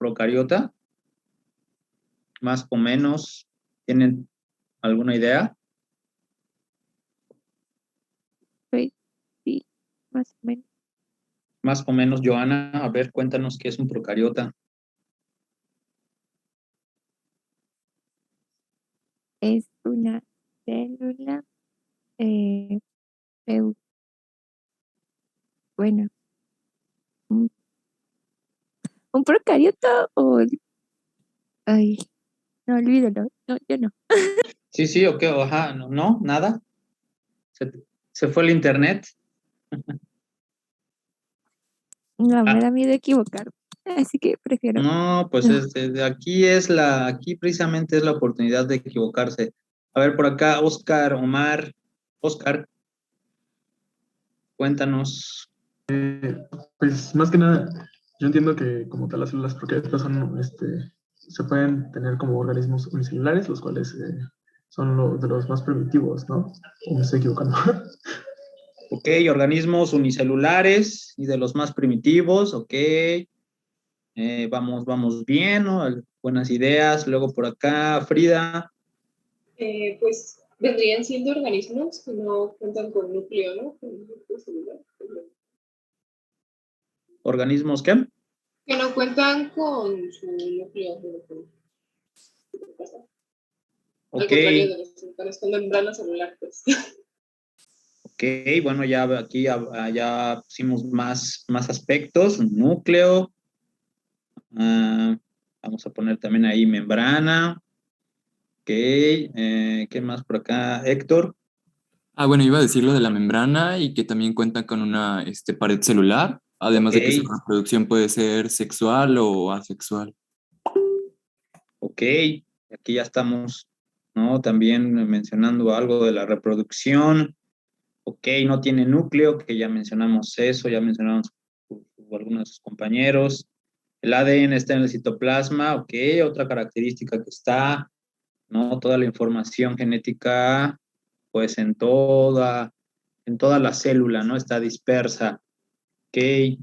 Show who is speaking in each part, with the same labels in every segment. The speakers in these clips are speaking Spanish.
Speaker 1: procariota? Más o menos, ¿tienen alguna idea?
Speaker 2: Pues sí, más o menos.
Speaker 1: Más o menos, Joana, a ver, cuéntanos qué es un procariota.
Speaker 2: Es una célula, eh, eu- bueno, un, un procariota o, ay, no, olvídalo, no, yo no.
Speaker 1: Sí, ok, ajá, no, nada. Se fue el internet.
Speaker 2: No, me
Speaker 1: Ah,
Speaker 2: da miedo equivocarme, así que prefiero
Speaker 1: no, pues
Speaker 2: no.
Speaker 1: aquí precisamente es la oportunidad de equivocarse. A ver, por acá, Oscar, Omar, Oscar, cuéntanos.
Speaker 3: Pues más que nada, yo entiendo que como tal las células procariotas son, se pueden tener como organismos unicelulares, los cuales son de los más primitivos, ¿no? ¿O me estoy equivocando?
Speaker 1: Ok, organismos unicelulares y de los más primitivos, ok. Vamos bien, ¿no? Buenas ideas. Luego por acá, Frida.
Speaker 4: Pues vendrían siendo organismos que no cuentan con núcleo, ¿no? Con núcleo celular.
Speaker 1: ¿Organismos qué?
Speaker 4: Que no cuentan con su núcleo. Al
Speaker 1: Ok,
Speaker 4: contrario de los celulares, con membrana celular, pues.
Speaker 1: ok, bueno, ya aquí ya pusimos más aspectos, un núcleo. Vamos a poner también ahí membrana. Ok, ¿qué más por acá? Héctor.
Speaker 5: Bueno, iba a decir lo de la membrana y que también cuenta con una pared celular, además de que su
Speaker 1: Ok,
Speaker 5: reproducción puede ser sexual o asexual.
Speaker 1: ok, aquí ya estamos, ¿no? También mencionando algo de la reproducción. Ok, no tiene núcleo, que ya mencionamos eso, ya mencionamos algunos de sus compañeros. El ADN está en el citoplasma, ok, otra característica que está, ¿no? Toda la información genética, pues en toda la célula, ¿no? Está dispersa, ok.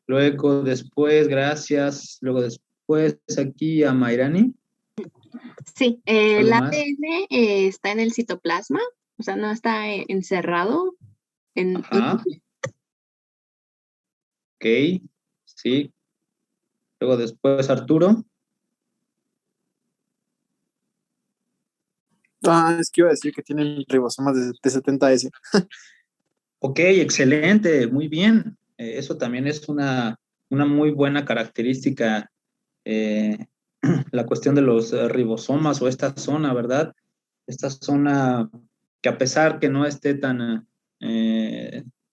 Speaker 1: Luego, después, gracias. Luego, después, aquí a Mairani,
Speaker 6: Sí, el
Speaker 1: ¿algo más?
Speaker 6: ADN está en el citoplasma, o sea, no está encerrado en un
Speaker 1: Ajá,
Speaker 6: núcleo.
Speaker 1: ok, sí. Luego, después, Arturo.
Speaker 7: Es que iba a decir que tienen ribosomas de T70S.
Speaker 1: Ok, excelente, muy bien. Eso también es una muy buena característica, eh, la cuestión de los ribosomas o esta zona, ¿verdad? Esta zona que a pesar que no esté tan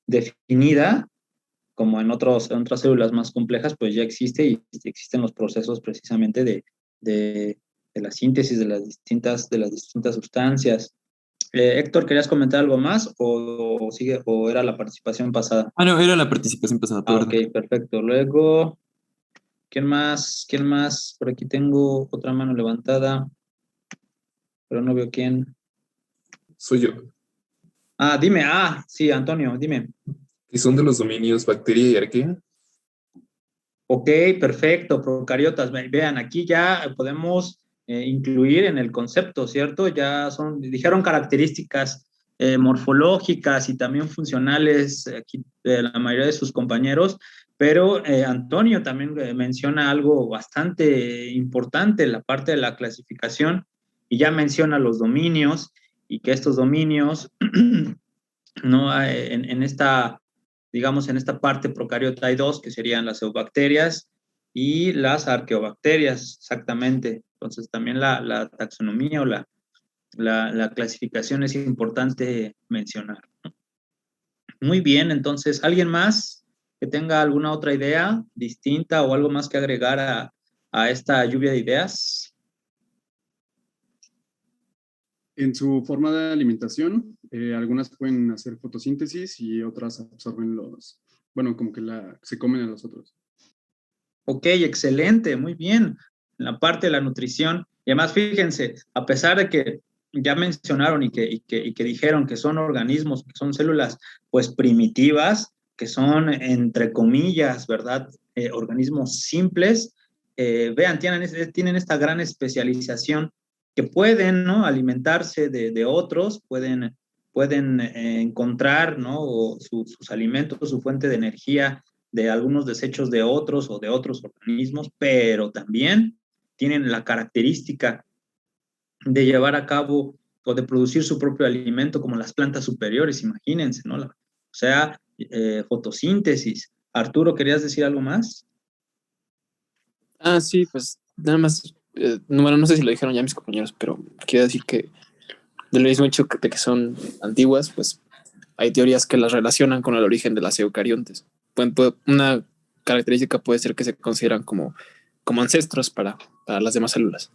Speaker 1: definida como en otras células más complejas, pues ya existe y existen los procesos precisamente de la síntesis de las distintas sustancias. Héctor, ¿querías comentar algo más o sigue o era la participación pasada?
Speaker 5: No, era la participación pasada,
Speaker 1: Ok,
Speaker 5: perdón.
Speaker 1: perfecto. Luego, ¿quién más? ¿Quién más? Por aquí tengo otra mano levantada, pero no veo quién.
Speaker 8: Soy yo.
Speaker 1: Dime. Sí, Antonio, dime.
Speaker 8: ¿Qué son de los dominios bacteria y arquea?
Speaker 1: Ok, perfecto, procariotas. Vean, aquí ya podemos incluir en el concepto, ¿cierto? Dijeron características morfológicas y también funcionales aquí de la mayoría de sus compañeros, pero Antonio también menciona algo bastante importante, la parte de la clasificación, y ya menciona los dominios y que estos dominios, ¿no? Digamos, en esta parte procariota hay dos, que serían las eubacterias y las arqueobacterias, exactamente. Entonces, también la taxonomía o la clasificación es importante mencionar. Muy bien, entonces, ¿alguien más que tenga alguna otra idea distinta o algo más que agregar a esta lluvia de ideas?
Speaker 9: En su forma de alimentación, algunas pueden hacer fotosíntesis y otras absorben como que se comen a los otros.
Speaker 1: Ok, excelente, muy bien. En la parte de la nutrición, y además fíjense, a pesar de que ya mencionaron y que dijeron que son organismos, que son células, pues primitivas, que son, entre comillas, ¿verdad? Organismos simples, vean, tienen esta gran especialización que pueden, ¿no? Alimentarse de otros, pueden encontrar, ¿no? Sus alimentos, su fuente de energía de algunos desechos de otros o de otros organismos, pero también tienen la característica de llevar a cabo o de producir su propio alimento como las plantas superiores, imagínense, ¿no? O sea, fotosíntesis. Arturo, ¿querías decir algo más?
Speaker 7: Ah, sí, pues nada más, bueno, no sé si lo dijeron ya mis compañeros, pero quiero decir que del mismo hecho de que son antiguas, pues hay teorías que las relacionan con el origen de las eucariontes. Una característica puede ser que se consideran como ancestros para las demás células.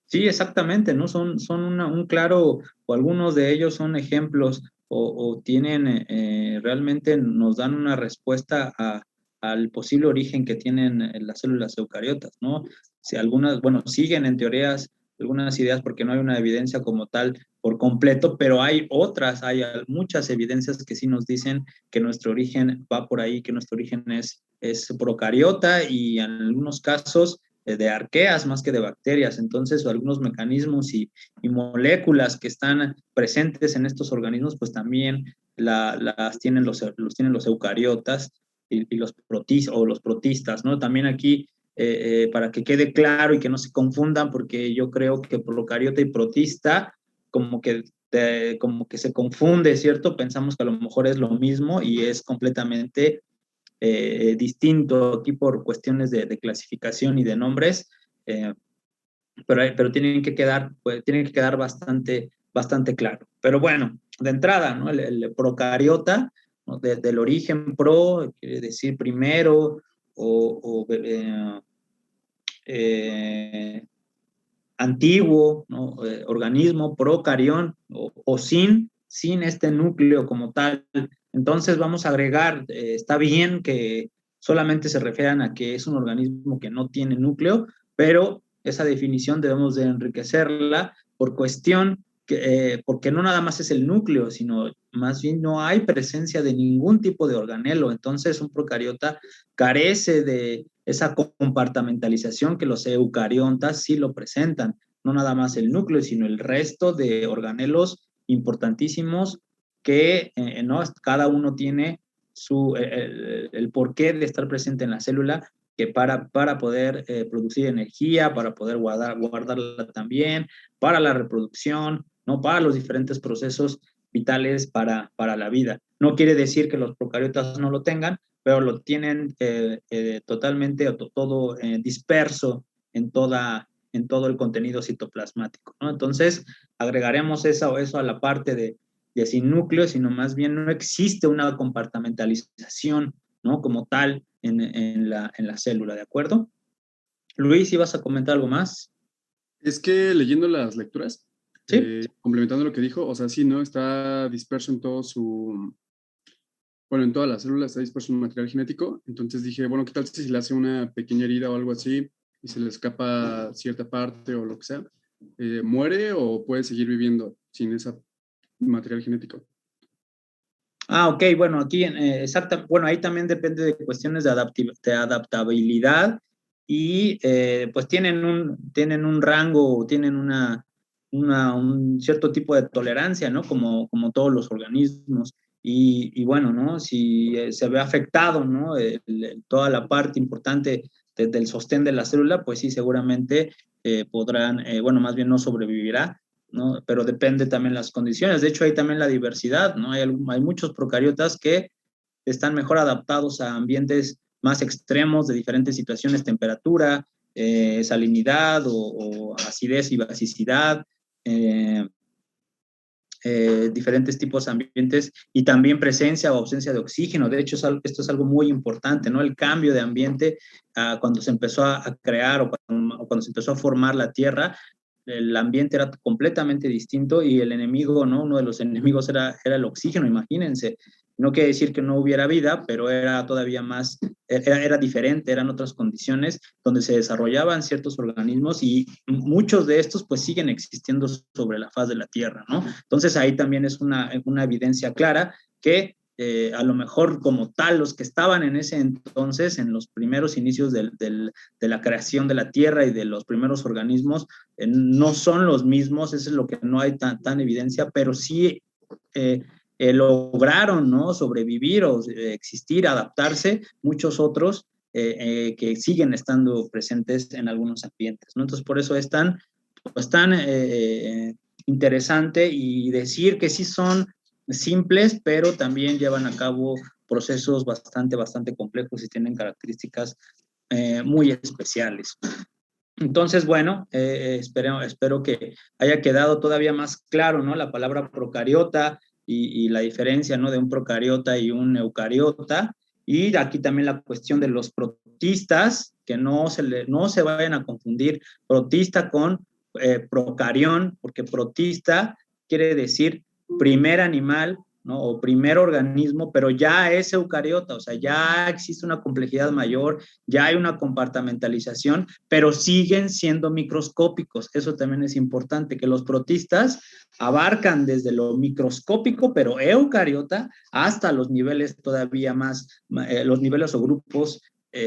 Speaker 1: Sí, exactamente, ¿no? Son un claro, o algunos de ellos son ejemplos, o tienen, realmente nos dan una respuesta al posible origen que tienen las células eucariotas, ¿no? Si algunas, bueno, siguen en teorías algunas ideas porque no hay una evidencia como tal por completo, pero hay otras, hay muchas evidencias que sí nos dicen que nuestro origen va por ahí, que nuestro origen es procariota y en algunos casos de arqueas más que de bacterias. Entonces, algunos mecanismos y moléculas que están presentes en estos organismos, pues también las tienen los eucariotas y los protistas, ¿no? También aquí, para que quede claro y que no se confundan, porque yo creo que procariota y protista como que se confunde, ¿cierto? Pensamos que a lo mejor es lo mismo y es completamente distinto aquí por cuestiones de clasificación y de nombres, pero tienen que quedar bastante claro. Pero bueno, de entrada, ¿no? El procariota, ¿no? Del origen pro, quiere decir primero, antiguo, ¿no? Organismo procarión o sin este núcleo como tal. Entonces vamos a agregar, está bien que solamente se refieran a que es un organismo que no tiene núcleo, pero esa definición debemos de enriquecerla por cuestión porque no nada más es el núcleo, sino más bien no hay presencia de ningún tipo de organelo. Entonces un procariota carece de esa compartimentalización que los eucariontas sí lo presentan, no nada más el núcleo, sino el resto de organelos importantísimos que ¿no? Cada uno tiene el porqué de estar presente en la célula, que para poder producir energía, para poder guardarla también, para la reproducción, ¿no? Para los diferentes procesos vitales para la vida. No quiere decir que los procariotas no lo tengan, pero lo tienen totalmente todo disperso en todo el contenido citoplasmático, ¿no? Entonces, agregaremos eso a la parte de sin núcleo, sino más bien no existe una compartimentalización, ¿no? Como tal en la célula, ¿de acuerdo? Luis, ¿ibas a comentar algo más?
Speaker 9: Es que leyendo las lecturas,
Speaker 1: ¿Sí?
Speaker 9: complementando lo que dijo, o sea, sí, ¿no? Está disperso en todo bueno, en todas las células está disperso un material genético, entonces dije, bueno, ¿qué tal si se le hace una pequeña herida o algo así y se le escapa cierta parte o lo que sea? ¿Muere o puede seguir viviendo sin ese material genético?
Speaker 1: Ok, bueno, aquí bueno, ahí también depende de cuestiones de adaptabilidad y pues tienen un rango, tienen un cierto tipo de tolerancia, ¿no? Como todos los organismos. Y bueno, ¿no? Si se ve afectado, ¿no? Toda la parte importante del sostén de la célula, pues sí, seguramente podrán, bueno, más bien no sobrevivirá, ¿no? Pero depende también las condiciones. De hecho, hay también la diversidad, ¿no? Hay muchos procariotas que están mejor adaptados a ambientes más extremos de diferentes situaciones, temperatura, salinidad o acidez y basicidad, diferentes tipos de ambientes y también presencia o ausencia de oxígeno. De hecho, esto es algo muy importante, ¿no? El cambio de ambiente cuando se empezó a crear o cuando se empezó a formar la Tierra, el ambiente era completamente distinto y el enemigo, ¿no? Uno de los enemigos era el oxígeno, imagínense. No quiere decir que no hubiera vida, pero era todavía más, era diferente, eran otras condiciones donde se desarrollaban ciertos organismos y muchos de estos pues siguen existiendo sobre la faz de la Tierra, ¿no? Entonces ahí también es una evidencia clara que a lo mejor como tal, los que estaban en ese entonces, en los primeros inicios de la creación de la Tierra y de los primeros organismos, no son los mismos, eso es lo que no hay tan evidencia, pero sí lograron, ¿no?, sobrevivir o existir, adaptarse, muchos otros que siguen estando presentes en algunos ambientes, ¿no? Entonces, por eso es tan interesante, y decir que sí son simples, pero también llevan a cabo procesos bastante complejos y tienen características muy especiales. Entonces, bueno, espero que haya quedado todavía más claro, ¿no?, la palabra procariota y la diferencia, ¿no?, de un procariota y un eucariota. Y aquí también la cuestión de los protistas, que no se vayan a confundir protista con procarión, porque protista quiere decir primer animal, ¿no?, o primer organismo, pero ya es eucariota, o sea, ya existe una complejidad mayor, ya hay una compartimentalización, pero siguen siendo microscópicos. Eso también es importante, que los protistas abarcan desde lo microscópico, pero eucariota, hasta los niveles todavía más, los niveles o grupos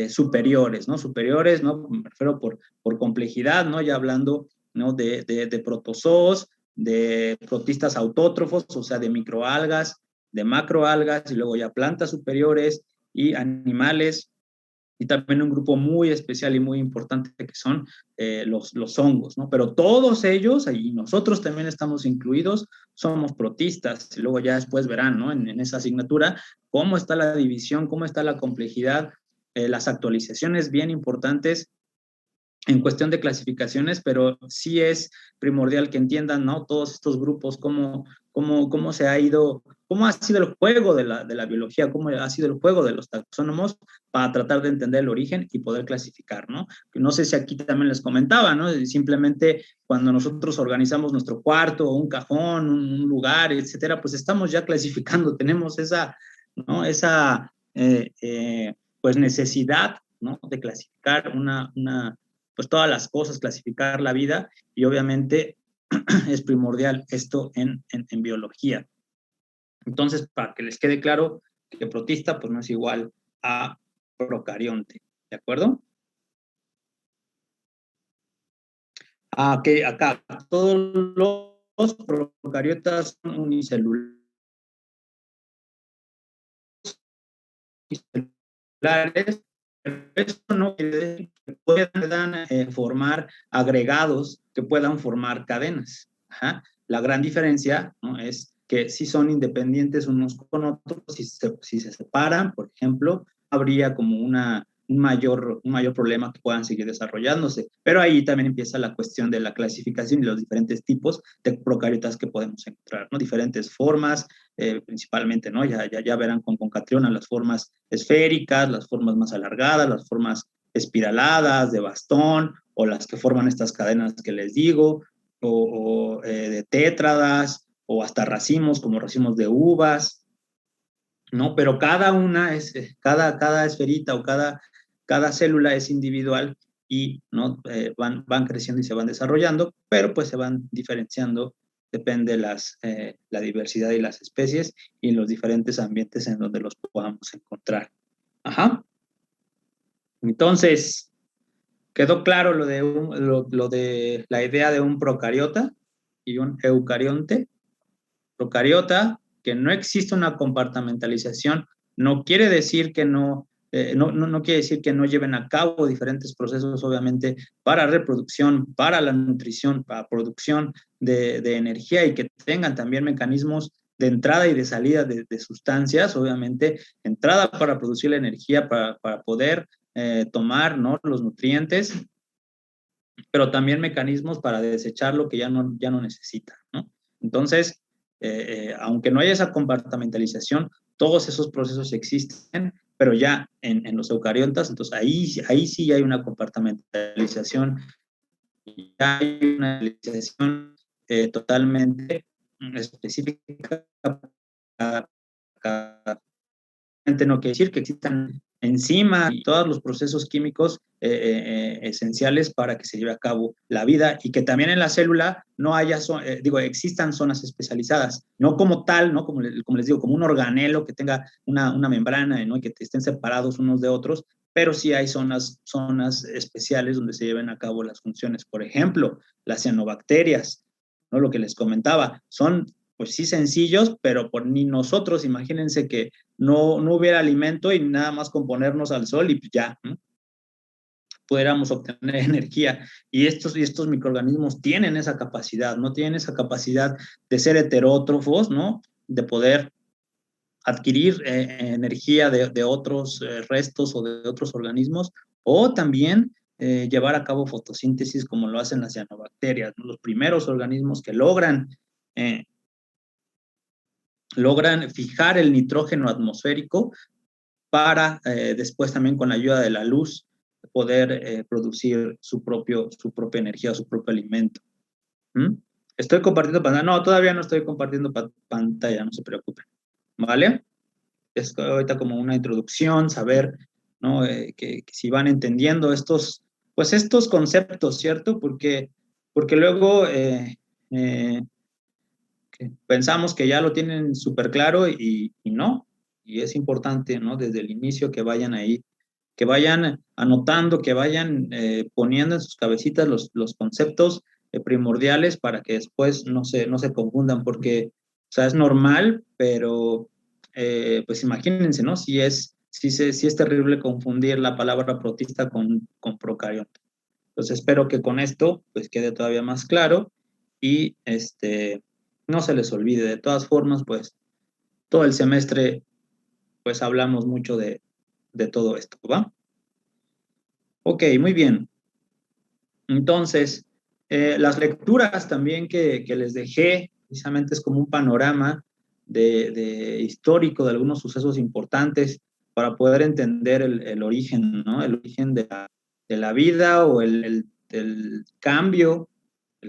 Speaker 1: superiores, ¿no? Superiores, ¿no? Me refiero por complejidad, ¿no? Ya hablando, ¿no?, de protozoos, de protistas autótrofos, o sea, de microalgas, de macroalgas, y luego ya plantas superiores y animales, y también un grupo muy especial y muy importante que son los hongos, ¿no? Pero todos ellos, y nosotros también estamos incluidos, somos protistas, y luego ya después verán, ¿no?, en esa asignatura, cómo está la división, cómo está la complejidad, las actualizaciones bien importantes en cuestión de clasificaciones, pero sí es primordial que entiendan, ¿no?, todos estos grupos, cómo se ha ido, cómo ha sido el juego de la biología, cómo ha sido el juego de los taxónomos para tratar de entender el origen y poder clasificar, ¿no? No sé si aquí también les comentaba, ¿no?, simplemente cuando nosotros organizamos nuestro cuarto, un cajón, un lugar, etcétera, pues estamos ya clasificando, tenemos esa, ¿no?, pues necesidad, ¿no?, de clasificar pues todas las cosas, clasificar la vida, y obviamente es primordial esto en biología. Entonces, para que les quede claro que protista pues no es igual a procarionte, ¿de acuerdo? Que acá todos los procariotas son unicelulares, pero eso no quiere decir que puedan formar agregados, que puedan formar cadenas. Ajá. La gran diferencia, ¿no?, es que si son independientes unos con otros, si se separan, por ejemplo, habría como un mayor problema que puedan seguir desarrollándose. Pero ahí también empieza la cuestión de la clasificación y los diferentes tipos de procariotas que podemos encontrar, ¿no? Diferentes formas, principalmente, ¿no? Ya verán con Catriona las formas esféricas, las formas más alargadas, las formas espiraladas, de bastón, o las que forman estas cadenas que les digo, o de tétradas, o hasta racimos, como racimos de uvas, ¿no? Pero cada una cada esferita o cada célula es individual, y ¿no? Van creciendo y se van desarrollando, pero pues se van diferenciando, depende la diversidad y las especies y los diferentes ambientes en donde los podamos encontrar. Ajá. Entonces, ¿quedó claro lo de la idea de un procariota y un eucarionte? Procariota, que no existe una compartimentalización, no quiere decir que no quiere decir que no lleven a cabo diferentes procesos, obviamente, para reproducción, para la nutrición, para producción de energía, y que tengan también mecanismos de entrada y de salida de sustancias, obviamente, entrada para producir la energía, para poder tomar, ¿no?, los nutrientes, pero también mecanismos para desechar lo que ya no necesita, ¿no? Entonces, aunque no haya esa compartimentalización, todos esos procesos existen, pero ya en los eucariontas, entonces ahí sí hay una compartimentalización, y hay una realización totalmente específica. No quiere decir que existan enzimas y todos los procesos químicos esenciales para que se lleve a cabo la vida y que también en la célula no haya, existan zonas especializadas, no como tal, ¿no? Como les digo, como un organelo que tenga una membrana, ¿no? Y que estén separados unos de otros, pero sí hay zonas especiales donde se lleven a cabo las funciones. Por ejemplo, las cianobacterias, ¿no? Lo que les comentaba, son pues sí sencillos, pero por ni nosotros, imagínense que no hubiera alimento y nada más con ponernos al sol y ya, ¿no? Pudiéramos obtener energía. Y estos microorganismos tienen esa capacidad, ¿no? Tienen esa capacidad de ser heterótrofos, ¿no? De poder adquirir energía de otros restos o de otros organismos, o también llevar a cabo fotosíntesis como lo hacen las cianobacterias, ¿no? Los primeros organismos que logran fijar el nitrógeno atmosférico para después también con la ayuda de la luz poder producir su propia energía, su propio alimento. ¿Mm? ¿Estoy compartiendo pantalla? No, todavía no estoy compartiendo pantalla, no se preocupen. ¿Vale? Es ahorita como una introducción, saber, ¿no? Que si van entendiendo estos conceptos, ¿cierto? Porque luego pensamos que ya lo tienen súper claro y no. Y es importante, ¿no? Desde el inicio que vayan ahí, que vayan anotando, que vayan poniendo en sus cabecitas los conceptos primordiales para que después no se confundan, porque, o sea, es normal, pero pues imagínense, ¿no? Si es terrible confundir la palabra protista con procarionte. Entonces espero que con esto pues quede todavía más claro y no se les olvide. De todas formas, pues todo el semestre pues hablamos mucho de todo esto, ¿va? Ok, muy bien. Entonces, las lecturas también que les dejé, precisamente es como un panorama histórico de algunos sucesos importantes para poder entender el origen, ¿no? El origen de la vida o el cambio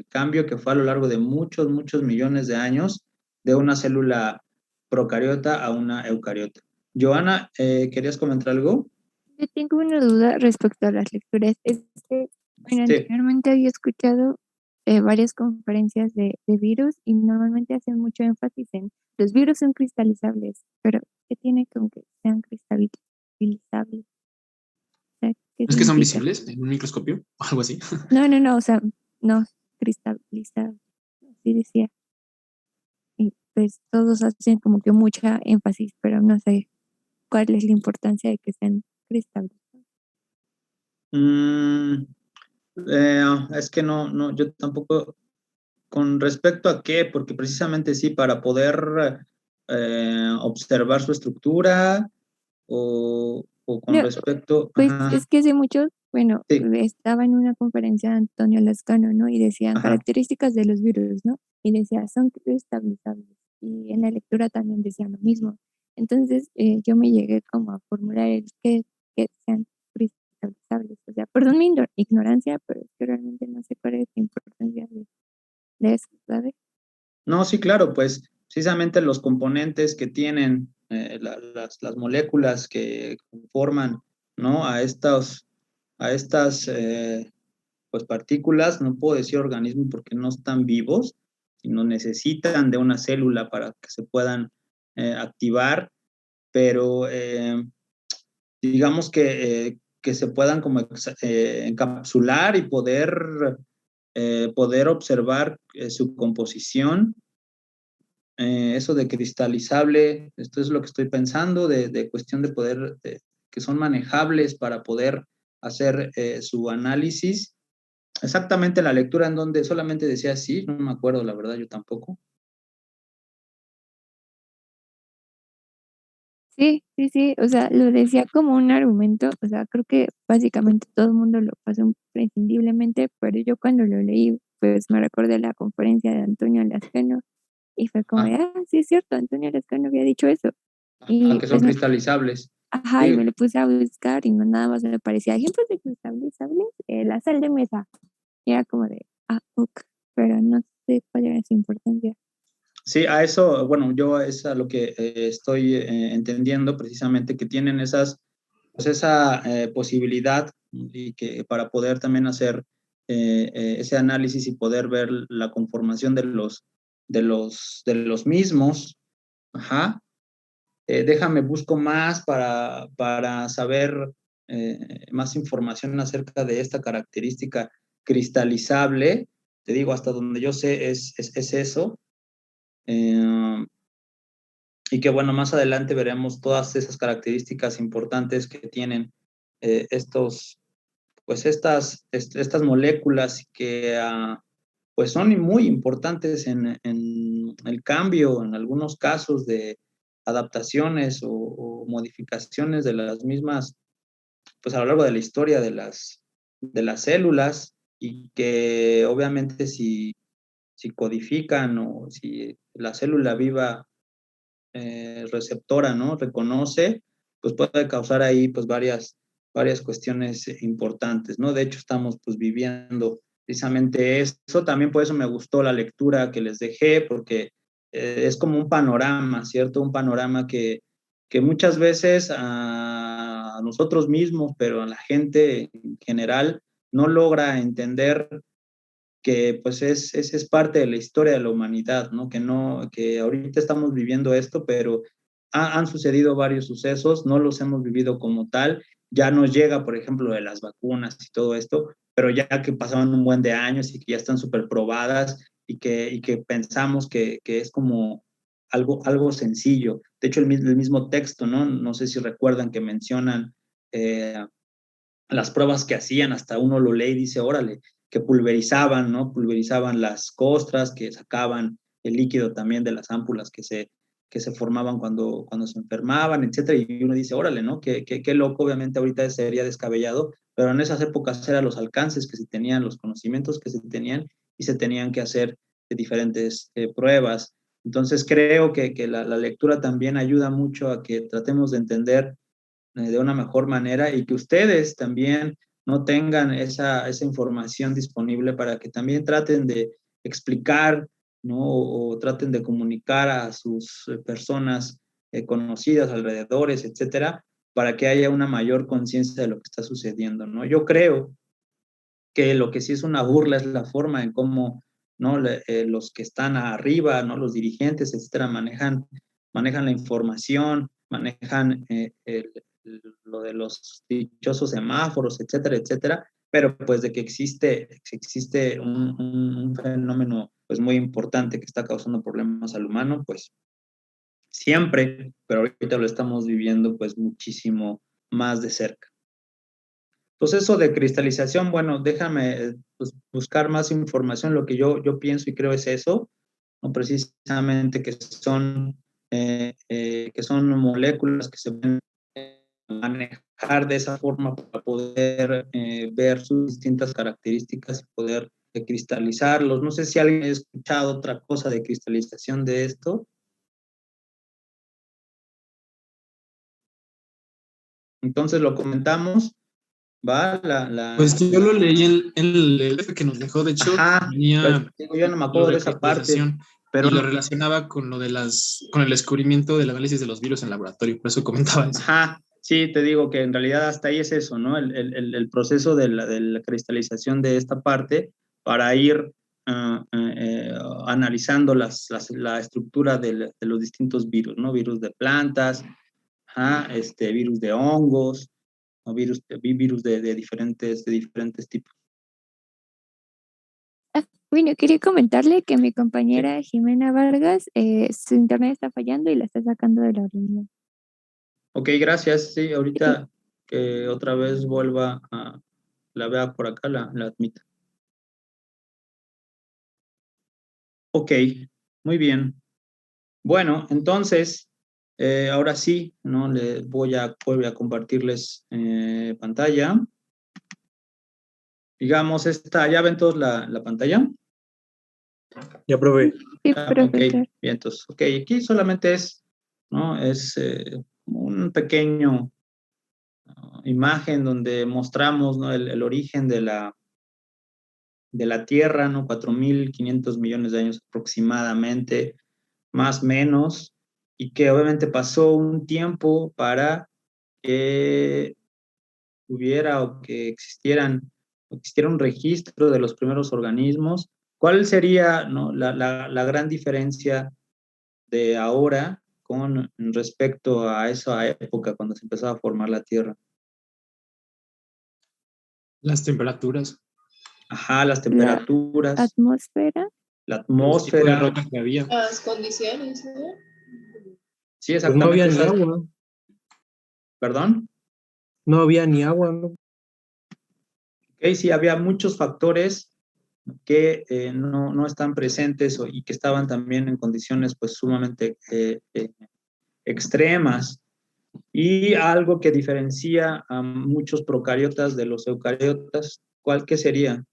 Speaker 1: que fue a lo largo de muchos, muchos millones de años de una célula procariota a una eucariota. Joana, ¿querías comentar algo?
Speaker 2: Yo tengo una duda respecto a las lecturas. Bueno,
Speaker 1: Sí.
Speaker 2: anteriormente había escuchado varias conferencias de virus y normalmente hacen mucho énfasis en los virus son cristalizables, pero ¿qué tiene con que sean cristalizables? O sea, ¿qué
Speaker 7: ¿Es que son
Speaker 2: significa?
Speaker 7: visibles en un microscopio o algo así?
Speaker 2: No, o sea, no, cristalizables, así decía. Y pues todos hacen como que mucha énfasis, pero no sé cuál es la importancia de que sean cristalizables.
Speaker 1: Es que no, yo tampoco, con respecto a qué, porque precisamente sí, para poder observar su estructura o con
Speaker 2: No,
Speaker 1: respecto,
Speaker 2: pues
Speaker 1: ajá,
Speaker 2: es que hace mucho, bueno,
Speaker 1: sí,
Speaker 2: estaba en una conferencia de Antonio Lascano, ¿no? Y decían
Speaker 1: ajá.
Speaker 2: características de los virus, ¿no? Y decía, son cristalizables. Y en la lectura también decía lo mismo. Entonces yo me llegué como a formular el que sean cristalizables. O sea, perdón mi ignorancia, pero es que realmente no sé cuál es la importancia de eso, ¿sabes?
Speaker 1: No, sí, claro, pues precisamente los componentes que tienen las moléculas que conforman, ¿no? A estas pues partículas, no puedo decir organismos porque no están vivos, sino necesitan de una célula para que se puedan activar, pero digamos que se puedan como encapsular y poder observar su composición. Eso de cristalizable, esto es lo que estoy pensando, de cuestión de poder, que son manejables para poder hacer su análisis. Exactamente la lectura en donde solamente decía así, no me acuerdo, la verdad, yo tampoco.
Speaker 2: Sí, o sea, lo decía como un argumento, o sea, creo que básicamente todo el mundo lo pasó imprescindiblemente, pero yo cuando lo leí, pues me recordé la conferencia de Antonio Lascano y fue como de, sí es cierto, Antonio Lascano había dicho eso. Y
Speaker 1: Que son
Speaker 2: pues,
Speaker 1: cristalizables.
Speaker 2: ajá, y
Speaker 1: Sí.
Speaker 2: me lo puse a buscar y no nada más me parecía ejemplos de cristalizables, la sal de mesa. Y era como de, ok, pero no sé cuál era su importancia.
Speaker 1: Sí, a eso, bueno, yo es a lo que estoy entendiendo precisamente que tienen esas pues esa posibilidad y que para poder también hacer ese análisis y poder ver la conformación de los mismos. Ajá. Déjame, busco más para saber más información acerca de esta característica cristalizable. Te digo, hasta donde yo sé es eso. Y que bueno, más adelante veremos todas esas características importantes que tienen estas moléculas que pues son muy importantes en el cambio, en algunos casos de adaptaciones o modificaciones de las mismas, pues a lo largo de la historia de las células, y que obviamente si codifican o si la célula viva receptora, ¿no? Reconoce, pues puede causar ahí pues varias cuestiones importantes, ¿no? De hecho, estamos pues viviendo precisamente eso. También por eso me gustó la lectura que les dejé, porque es como un panorama, ¿cierto? Un panorama que muchas veces a nosotros mismos, pero a la gente en general, no logra entender que pues es parte de la historia de la humanidad, ¿no? Que ahorita estamos viviendo esto, pero han sucedido varios sucesos, no los hemos vivido como tal, ya nos llega, por ejemplo, de las vacunas y todo esto, pero ya que pasaron un buen de años y que ya están súper probadas y que pensamos que es como algo sencillo. De hecho, el mismo texto, ¿no? No sé si recuerdan que mencionan las pruebas que hacían, hasta uno lo lee y dice, órale, que pulverizaban, ¿no? Pulverizaban las costras, que sacaban el líquido también de las ámpulas que se formaban cuando se enfermaban, etcétera, y uno dice, órale, ¿no? Qué loco, obviamente ahorita sería descabellado, pero en esas épocas eran los alcances que se tenían, los conocimientos que se tenían, y se tenían que hacer diferentes pruebas. Entonces creo que la lectura también ayuda mucho a que tratemos de entender de una mejor manera, y que ustedes también no tengan esa información disponible para que también traten de explicar, ¿no? O traten de comunicar a sus personas conocidas, alrededores, etcétera, para que haya una mayor conciencia de lo que está sucediendo, ¿no? Yo creo que lo que sí es una burla es la forma en cómo, ¿no? Los que están arriba, ¿no? Los dirigentes, etcétera, manejan la información, manejan lo de los dichosos semáforos, etcétera, etcétera, pero pues de que existe un fenómeno pues muy importante que está causando problemas al humano, pues siempre, pero ahorita lo estamos viviendo pues muchísimo más de cerca. Proceso de cristalización, bueno, déjame pues, buscar más información. Lo que yo pienso y creo es eso, ¿no? Precisamente que son moléculas que se pueden manejar de esa forma para poder ver sus distintas características y poder cristalizarlos. No sé si alguien ha escuchado otra cosa de cristalización de esto. Entonces lo comentamos. ¿Va?
Speaker 7: Pues yo lo leí en el PDF que nos dejó, de hecho,
Speaker 1: Ajá,
Speaker 7: venía
Speaker 1: pues, yo no me
Speaker 7: lo
Speaker 1: acuerdo
Speaker 7: de
Speaker 1: de esa parte,
Speaker 7: cristalización
Speaker 1: pero
Speaker 7: y lo relacionaba con lo con el descubrimiento del análisis de los virus en laboratorio, por eso comentaba eso.
Speaker 1: ajá, sí, te digo que en realidad hasta ahí es eso, ¿no? El proceso de la cristalización de esta parte para ir analizando la estructura de los distintos virus, ¿no? Virus de plantas, ajá, virus de hongos, o virus de diferentes tipos.
Speaker 2: Bueno, quería comentarle que mi compañera Jimena Vargas, su internet está fallando y la está sacando de la reunión.
Speaker 1: Ok, gracias. Sí, ahorita que otra vez vuelva a la vea por acá, la admito. Ok, muy bien. Bueno, entonces, ahora sí, ¿no? Voy a compartirles pantalla. Digamos, ¿ya ven todos la pantalla?
Speaker 7: Ya probé.
Speaker 2: Sí,
Speaker 1: Ok,
Speaker 2: profesor.
Speaker 1: bien, entonces, ok, aquí solamente ¿no? Es un pequeño imagen donde mostramos, ¿no? el origen de la Tierra, ¿no? 4.500 millones de años aproximadamente, más o menos, y que obviamente pasó un tiempo para que hubiera o que existiera un registro de los primeros organismos, ¿cuál sería, ¿no?, la gran diferencia de ahora con respecto a esa época cuando se empezaba a formar la Tierra?
Speaker 5: Las temperaturas,
Speaker 1: Ajá, las
Speaker 2: La
Speaker 1: temperaturas,
Speaker 2: atmósfera,
Speaker 1: la
Speaker 5: los tipos de
Speaker 1: atmósfera.
Speaker 5: rocas que había.
Speaker 4: Las condiciones, ¿no?
Speaker 1: Sí,
Speaker 10: Pues no había
Speaker 1: exactamente.
Speaker 10: ni agua,
Speaker 1: ¿Perdón?
Speaker 10: no había ni agua, ¿no?
Speaker 1: Ok, sí, había muchos factores que no están presentes y que estaban también en condiciones pues sumamente extremas. Y algo que diferencia a muchos procariotas de los eucariotas, ¿qué sería?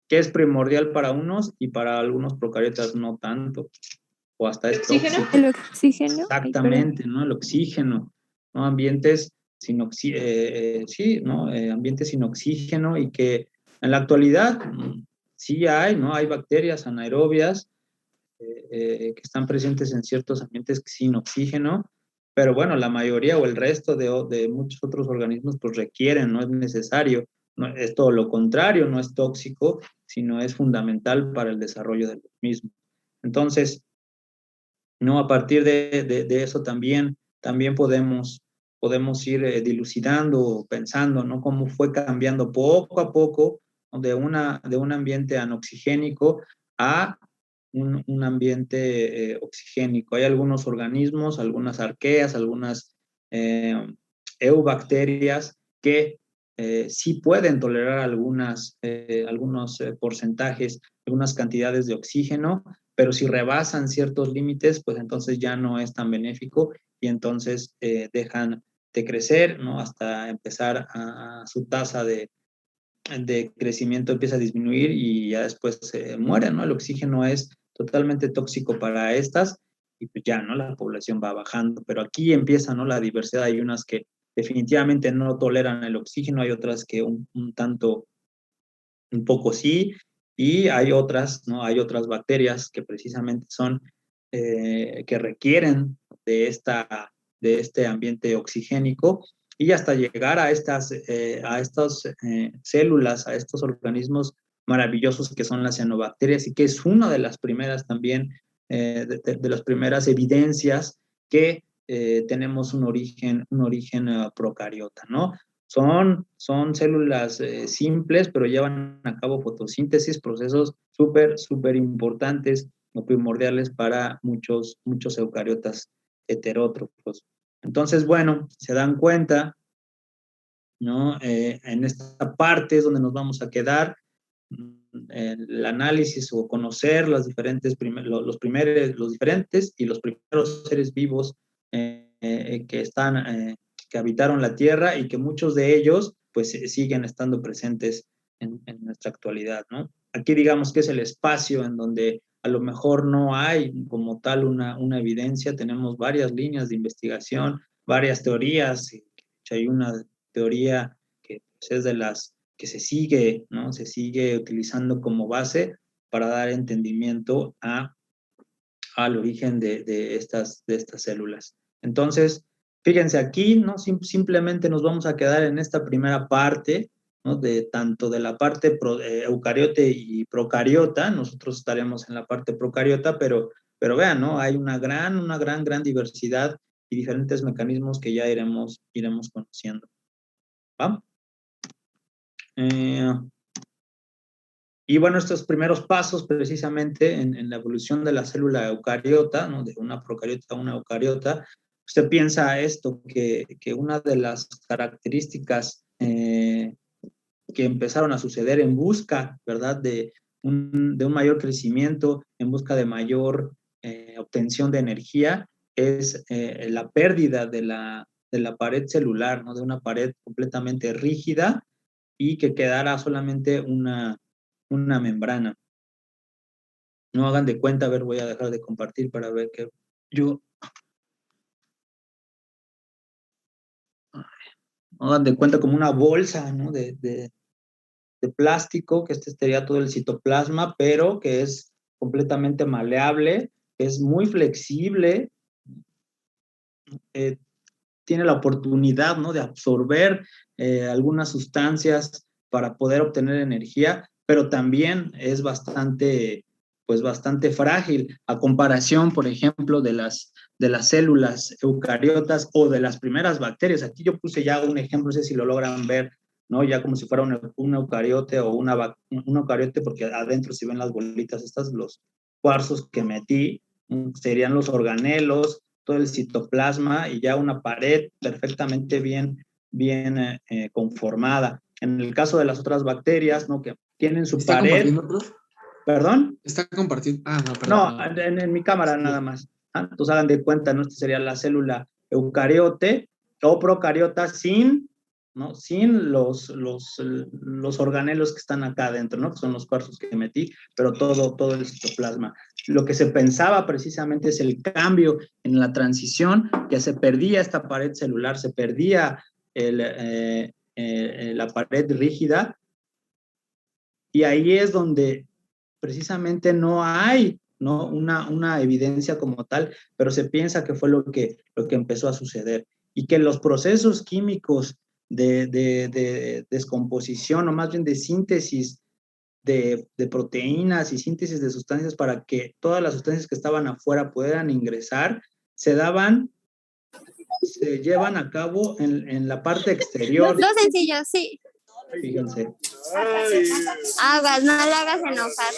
Speaker 1: Que es primordial para unos y para algunos procariotas no tanto, o hasta es
Speaker 4: ¿Oxígeno?
Speaker 1: tóxico.
Speaker 2: el oxígeno. Ay, perdón.
Speaker 1: Exactamente, ¿no? El oxígeno, ¿no? Ambientes sin sí, ¿no? Ambientes sin oxígeno y que en la actualidad sí hay, ¿no? Hay bacterias anaerobias que están presentes en ciertos ambientes sin oxígeno, pero bueno, la mayoría o el resto de muchos otros organismos pues requieren, no es necesario, no, es todo lo contrario, no es tóxico, sino es fundamental para el desarrollo del mismo. Entonces, ¿no? A partir de eso también podemos ir dilucidando, pensando, ¿no? Cómo fue cambiando poco a poco, ¿no?, de un ambiente anoxigénico a un ambiente oxigénico. Hay algunos organismos, algunas arqueas, algunas eubacterias que sí pueden tolerar algunos porcentajes, algunas cantidades de oxígeno, pero si rebasan ciertos límites, pues entonces ya no es tan benéfico y entonces dejan de crecer, ¿no? Hasta empezar su tasa de crecimiento empieza a disminuir y ya después mueren, ¿no? El oxígeno es totalmente tóxico para estas y pues ya, ¿no? La población va bajando, pero aquí empieza, ¿no?, la diversidad. Hay unas que definitivamente no toleran el oxígeno, hay otras que un poco sí, y hay otras, ¿no? Hay otras bacterias que precisamente son, que requieren de este ambiente oxigénico y hasta llegar a estas células, a estos organismos maravillosos que son las cianobacterias y que es una de las primeras también, de las primeras evidencias que tenemos un origen procariota, ¿no? Son células simples, pero llevan a cabo fotosíntesis, procesos súper importantes o primordiales para muchos eucariotas heterótrofos. Entonces, bueno, se dan cuenta, ¿no? En esta parte es donde nos vamos a quedar, el análisis o conocer los diferentes y los primeros seres vivos que habitaron la Tierra y que muchos de ellos pues siguen estando presentes en nuestra actualidad, ¿no? Aquí digamos que es el espacio en donde a lo mejor no hay como tal una evidencia, tenemos varias líneas de investigación, varias teorías, hay una teoría que pues, es de las que se sigue, ¿no? Se sigue utilizando como base para dar entendimiento al origen de estas células. Entonces, fíjense aquí, ¿no? Simplemente nos vamos a quedar en esta primera parte, ¿no? Tanto de la parte eucariote y procariota, nosotros estaremos en la parte procariota, pero vean, ¿no? Hay una gran diversidad y diferentes mecanismos que ya iremos conociendo. ¿Va? Y bueno, estos primeros pasos precisamente en la evolución de la célula eucariota, ¿no?, de una procariota a una eucariota, usted piensa esto, que una de las características que empezaron a suceder en busca, ¿verdad?, de un mayor crecimiento, en busca de mayor obtención de energía, es la pérdida de la pared celular, ¿no?, de una pared completamente rígida y que quedara solamente una membrana. No hagan de cuenta, a ver, voy a dejar de compartir para ver que no hagan de cuenta como una bolsa, ¿no?, de plástico, que sería todo el citoplasma, pero que es completamente maleable, es muy flexible, tiene la oportunidad, ¿no?, de absorber algunas sustancias para poder obtener energía, pero también es bastante, pues bastante frágil a comparación, por ejemplo, de las células eucariotas o de las primeras bacterias. Aquí yo puse ya un ejemplo, no sé si lo logran ver, ¿no? Ya como si fuera un eucariote o un eucariote, porque adentro si ven las bolitas estas, los cuarzos que metí, serían los organelos, todo el citoplasma y ya una pared perfectamente bien conformada. En el caso de las otras bacterias, ¿no?, que tienen su
Speaker 5: ¿Está
Speaker 1: pared.
Speaker 5: compartiendo, prof?
Speaker 1: ¿Perdón?
Speaker 5: Está compartiendo. Ah, no, perdón.
Speaker 1: No, en mi cámara nada más. Entonces hagan de cuenta, ¿no? Esta sería la célula eucariote o procariota sin, ¿no?, sin los organelos que están acá adentro, ¿no?, que son los cuarzos que metí, pero todo el citoplasma. Lo que se pensaba precisamente es el cambio en la transición, que se perdía esta pared celular, se perdía la pared rígida, y ahí es donde precisamente no hay, ¿no?, una evidencia como tal, pero se piensa que fue lo que empezó a suceder y que los procesos químicos de descomposición o más bien de síntesis de proteínas y síntesis de sustancias para que todas las sustancias que estaban afuera pudieran ingresar, se llevan a cabo en la parte exterior.
Speaker 2: Lo sencillo, sí.
Speaker 1: Fíjense.
Speaker 2: Aguas, no le hagas enojar.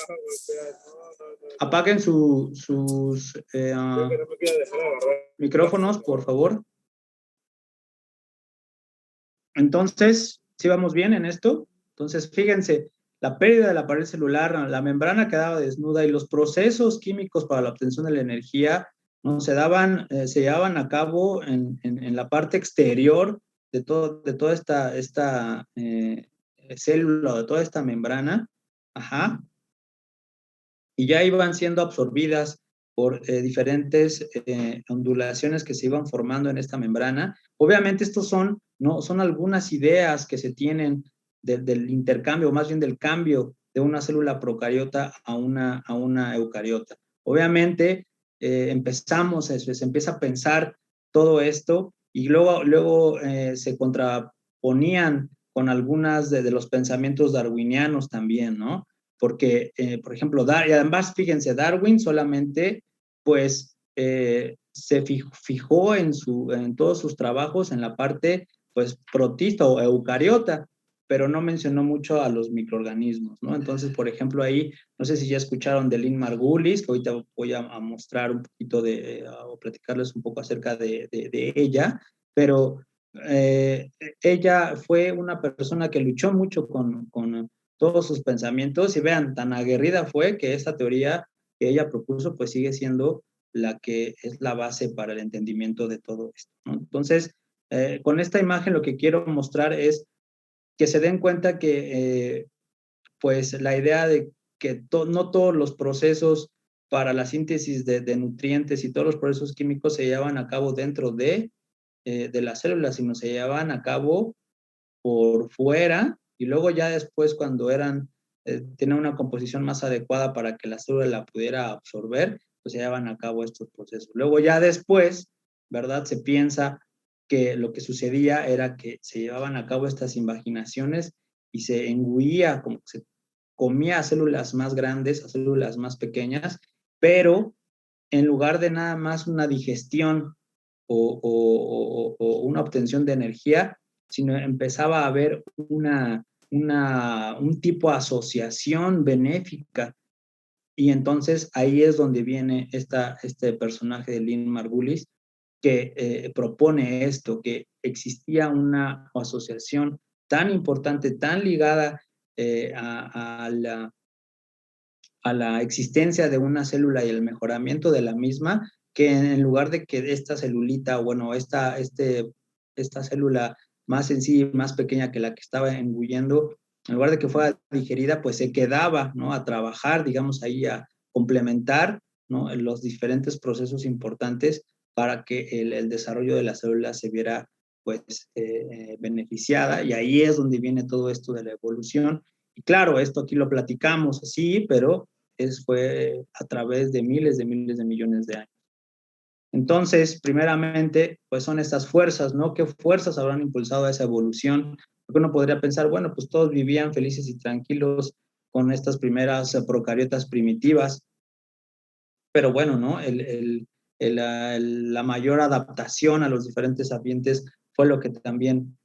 Speaker 1: Apaguen sus micrófonos, por favor. Entonces, ¿sí vamos bien en esto? Entonces, fíjense, la pérdida de la pared celular, la membrana quedaba desnuda y los procesos químicos para la obtención de la energía, ¿no?, se llevaban a cabo en la parte exterior de toda esta célula, de toda esta membrana, ajá, y ya iban siendo absorbidas por diferentes ondulaciones que se iban formando en esta membrana. Obviamente estos son algunas ideas que se tienen del intercambio, o más bien del cambio de una célula procariota a una eucariota. Obviamente se empieza a pensar todo esto y luego se contraponían con algunas de los pensamientos darwinianos también, ¿no? Porque, por ejemplo, y además, fíjense, Darwin solamente, pues, se fijó en todos sus trabajos en la parte, pues, protista o eucariota, pero no mencionó mucho a los microorganismos, ¿no? Entonces, por ejemplo, ahí, no sé si ya escucharon de Lynn Margulis, que ahorita voy a mostrar un poquito o platicarles un poco acerca de ella, pero ella fue una persona que luchó mucho con todos sus pensamientos y vean, tan aguerrida fue que esta teoría que ella propuso pues sigue siendo la que es la base para el entendimiento de todo esto, ¿no? Entonces, con esta imagen lo que quiero mostrar es que se den cuenta que pues la idea de que no todos los procesos para la síntesis de nutrientes y todos los procesos químicos se llevan a cabo dentro de las células, sino se llevan a cabo por fuera y luego ya después cuando tenían una composición más adecuada para que la célula la pudiera absorber, pues se llevan a cabo estos procesos. Luego ya después, ¿verdad? Se piensa que lo que sucedía era que se llevaban a cabo estas invaginaciones y se engüía, como que se comía a células más grandes, a células más pequeñas, pero en lugar de nada más una digestión o una obtención de energía, sino empezaba a haber un tipo de asociación benéfica. Y entonces ahí es donde viene este personaje de Lynn Margulis, que propone esto, que existía una asociación tan importante, tan ligada a la existencia de una célula y el mejoramiento de la misma, que en lugar de que esta celulita, bueno, esta célula más sencilla y más pequeña que la que estaba engullendo, en lugar de que fuera digerida, pues se quedaba, ¿no?, a trabajar, digamos, ahí a complementar, ¿no?, los diferentes procesos importantes para que el desarrollo de la célula se viera, pues, beneficiada. Y ahí es donde viene todo esto de la evolución. Y claro, esto aquí lo platicamos así, pero fue a través de miles de millones de años. Entonces, primeramente, pues son estas fuerzas, ¿no? ¿Qué fuerzas habrán impulsado esa evolución? Porque uno podría pensar, bueno, pues todos vivían felices y tranquilos con estas primeras procariotas primitivas, pero bueno, ¿no? La mayor adaptación a los diferentes ambientes fue lo que también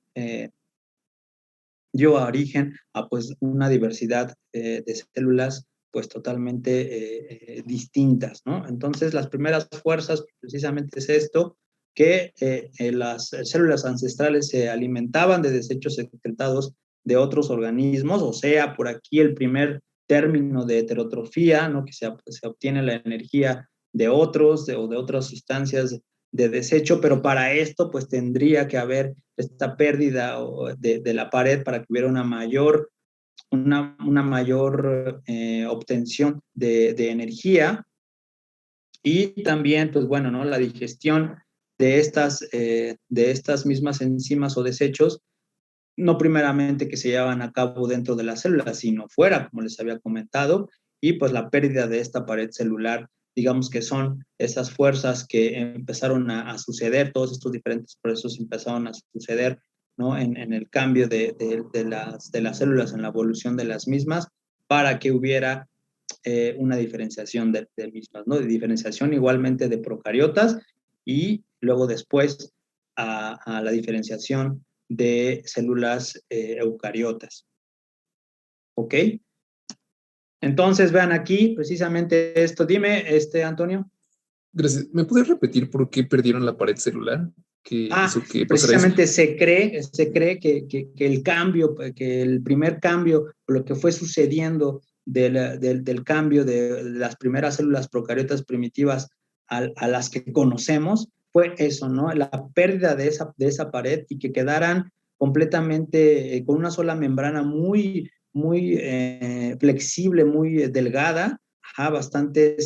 Speaker 1: dio a origen a pues una diversidad de células pues totalmente distintas, ¿no? Entonces las primeras fuerzas precisamente es esto, que las células ancestrales se alimentaban de desechos excretados de otros organismos, o sea, por aquí el primer término de heterotrofía, ¿no? Que se obtiene la energía de otros o de otras sustancias de desecho, pero para esto pues tendría que haber esta pérdida de la pared para que hubiera una mayor obtención de energía, y también, pues bueno, ¿no? La digestión de estas mismas enzimas o desechos, no primeramente que se llevaban a cabo dentro de la célula, sino fuera, como les había comentado, y pues la pérdida de esta pared celular, digamos que son esas fuerzas que empezaron a suceder, todos estos diferentes procesos empezaron a suceder, ¿no? En el cambio de las células, en la evolución de las mismas, para que hubiera una diferenciación de mismas, ¿no? De diferenciación igualmente de procariotas, y luego después a la diferenciación de células eucariotas. ¿Ok? Entonces, vean aquí precisamente esto. Dime, Antonio.
Speaker 8: Gracias. ¿Me puedes repetir por qué perdieron la pared celular? ¿Qué hizo que pasara eso?
Speaker 1: Precisamente se cree que el cambio, que el primer cambio, lo que fue sucediendo del cambio de las primeras células procariotas primitivas a las que conocemos, fue eso, ¿no? La pérdida de esa pared, y que quedaran completamente con una sola membrana muy flexible, muy delgada, bastante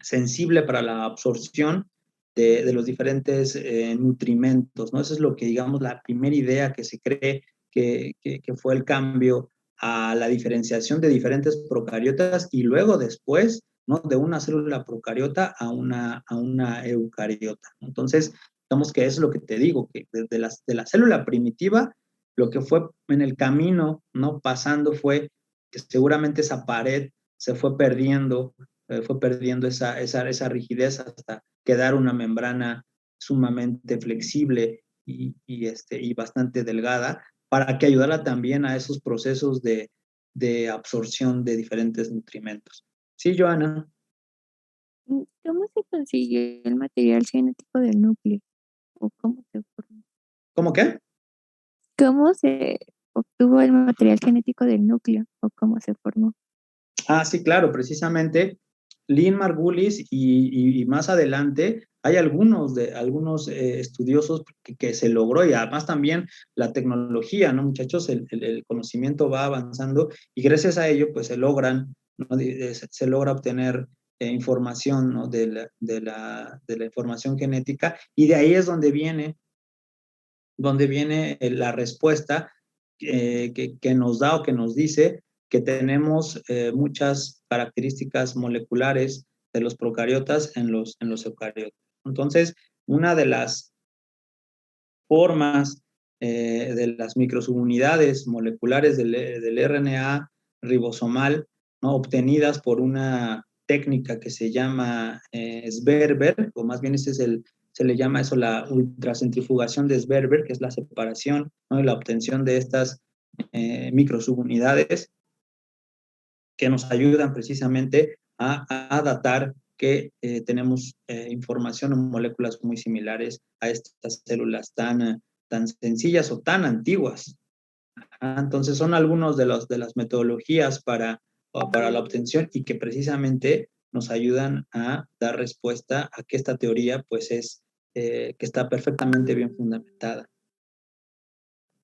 Speaker 1: sensible para la absorción de los diferentes nutrimentos, ¿no? Eso es lo que, digamos, la primera idea que se cree que fue el cambio a la diferenciación de diferentes procariotas, y luego después, ¿no? De una célula procariota a una eucariota. Entonces, digamos que eso es lo que te digo, que de la célula primitiva, lo que fue en el camino, ¿no? Pasando fue que seguramente esa pared se fue perdiendo esa rigidez hasta quedar una membrana sumamente flexible y bastante delgada, para que ayudara también a esos procesos de absorción de diferentes nutrimentos. Sí, Joana.
Speaker 2: ¿Cómo se consiguió el material genético del núcleo? ¿O cómo se formó?
Speaker 1: ¿Cómo qué?
Speaker 2: ¿Cómo se obtuvo el material genético del núcleo? ¿O cómo se formó?
Speaker 1: Sí, claro, precisamente Lynn Margulis y más adelante hay algunos estudiosos que se logró, y además también la tecnología, ¿no, muchachos? El conocimiento va avanzando, y gracias a ello pues se logra obtener información, ¿no? de la información genética, y de ahí es donde viene la respuesta que nos da o que nos dice que tenemos muchas características moleculares de los procariotas en los eucariotas. Entonces, una de las formas de las microsubunidades moleculares del RNA ribosomal, ¿no? Obtenidas por una técnica que se llama Sberber, o más bien se le llama eso la ultracentrifugación de Sberber, que es la separación, ¿no? Y la obtención de estas microsubunidades, que nos ayudan precisamente a datar que tenemos información o moléculas muy similares a estas células tan sencillas o tan antiguas. Entonces son algunos de las metodologías para la obtención, y que precisamente nos ayudan a dar respuesta a que esta teoría pues que está perfectamente bien fundamentada.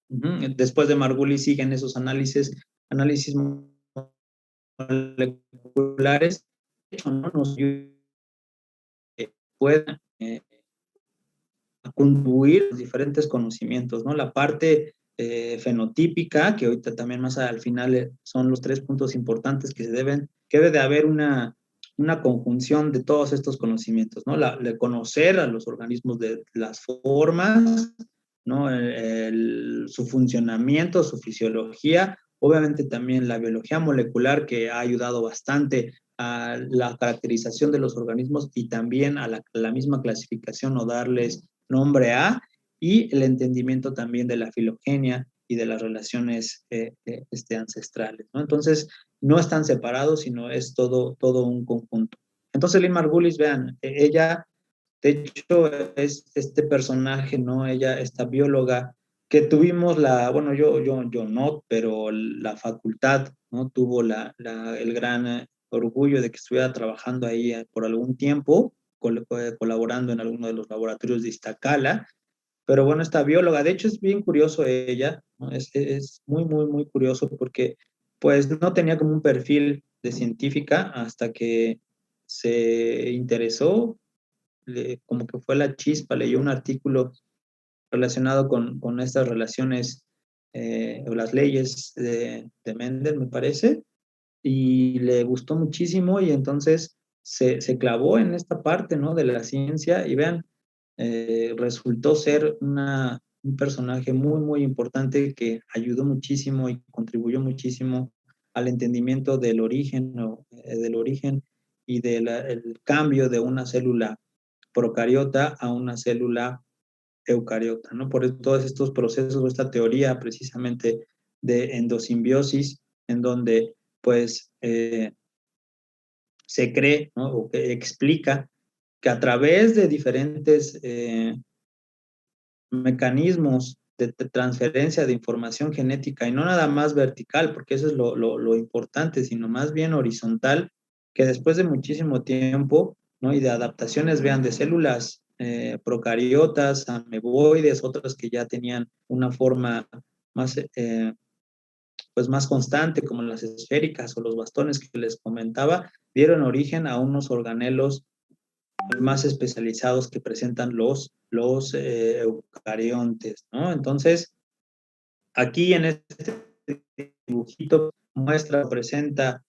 Speaker 1: Después de Margulis siguen esos análisis moleculares, de hecho, ¿no? Nos puedan contribuir los diferentes conocimientos, ¿no? La parte fenotípica, que ahorita también más al final son los 3 puntos importantes que debe de haber una una conjunción de todos estos conocimientos, ¿no? De conocer a los organismos de las formas, ¿no? Su funcionamiento, su fisiología, obviamente también la biología molecular, que ha ayudado bastante a la caracterización de los organismos y también a la misma clasificación o darles nombre a, y el entendimiento también de la filogenia y de las relaciones ancestrales, ¿no? Entonces, no están separados, sino es todo un conjunto. Entonces, Lynn Margulis, vean, ella, de hecho, es este personaje, ¿no? Ella, esta bióloga, que tuvimos bueno, yo no, pero la facultad, ¿no? Tuvo el gran orgullo de que estuviera trabajando ahí por algún tiempo, colaborando en alguno de los laboratorios de Iztacala. Pero bueno, esta bióloga, de hecho es bien curioso ella, ¿no? Es muy curioso porque pues no tenía como un perfil de científica hasta que se interesó, como que fue la chispa, leyó un artículo relacionado con estas relaciones o las leyes de Mendel, me parece, y le gustó muchísimo y entonces se clavó en esta parte, ¿no? De la ciencia y vean, resultó ser un personaje muy importante que ayudó muchísimo y contribuyó muchísimo al entendimiento del origen, y del cambio de una célula procariota a una célula eucariota, ¿no? Por todos estos procesos o esta teoría precisamente de endosimbiosis, en donde pues se cree, ¿no? O que explica que a través de diferentes mecanismos de transferencia de información genética, y no nada más vertical, porque eso es lo importante, sino más bien horizontal, que después de muchísimo tiempo, ¿no? Y de adaptaciones, vean, de células procariotas, ameboides, otras que ya tenían una forma más, pues más constante, como las esféricas o los bastones que les comentaba, dieron origen a unos organelos más especializados que presentan los eucariontes, ¿no? Entonces, aquí en este dibujito presenta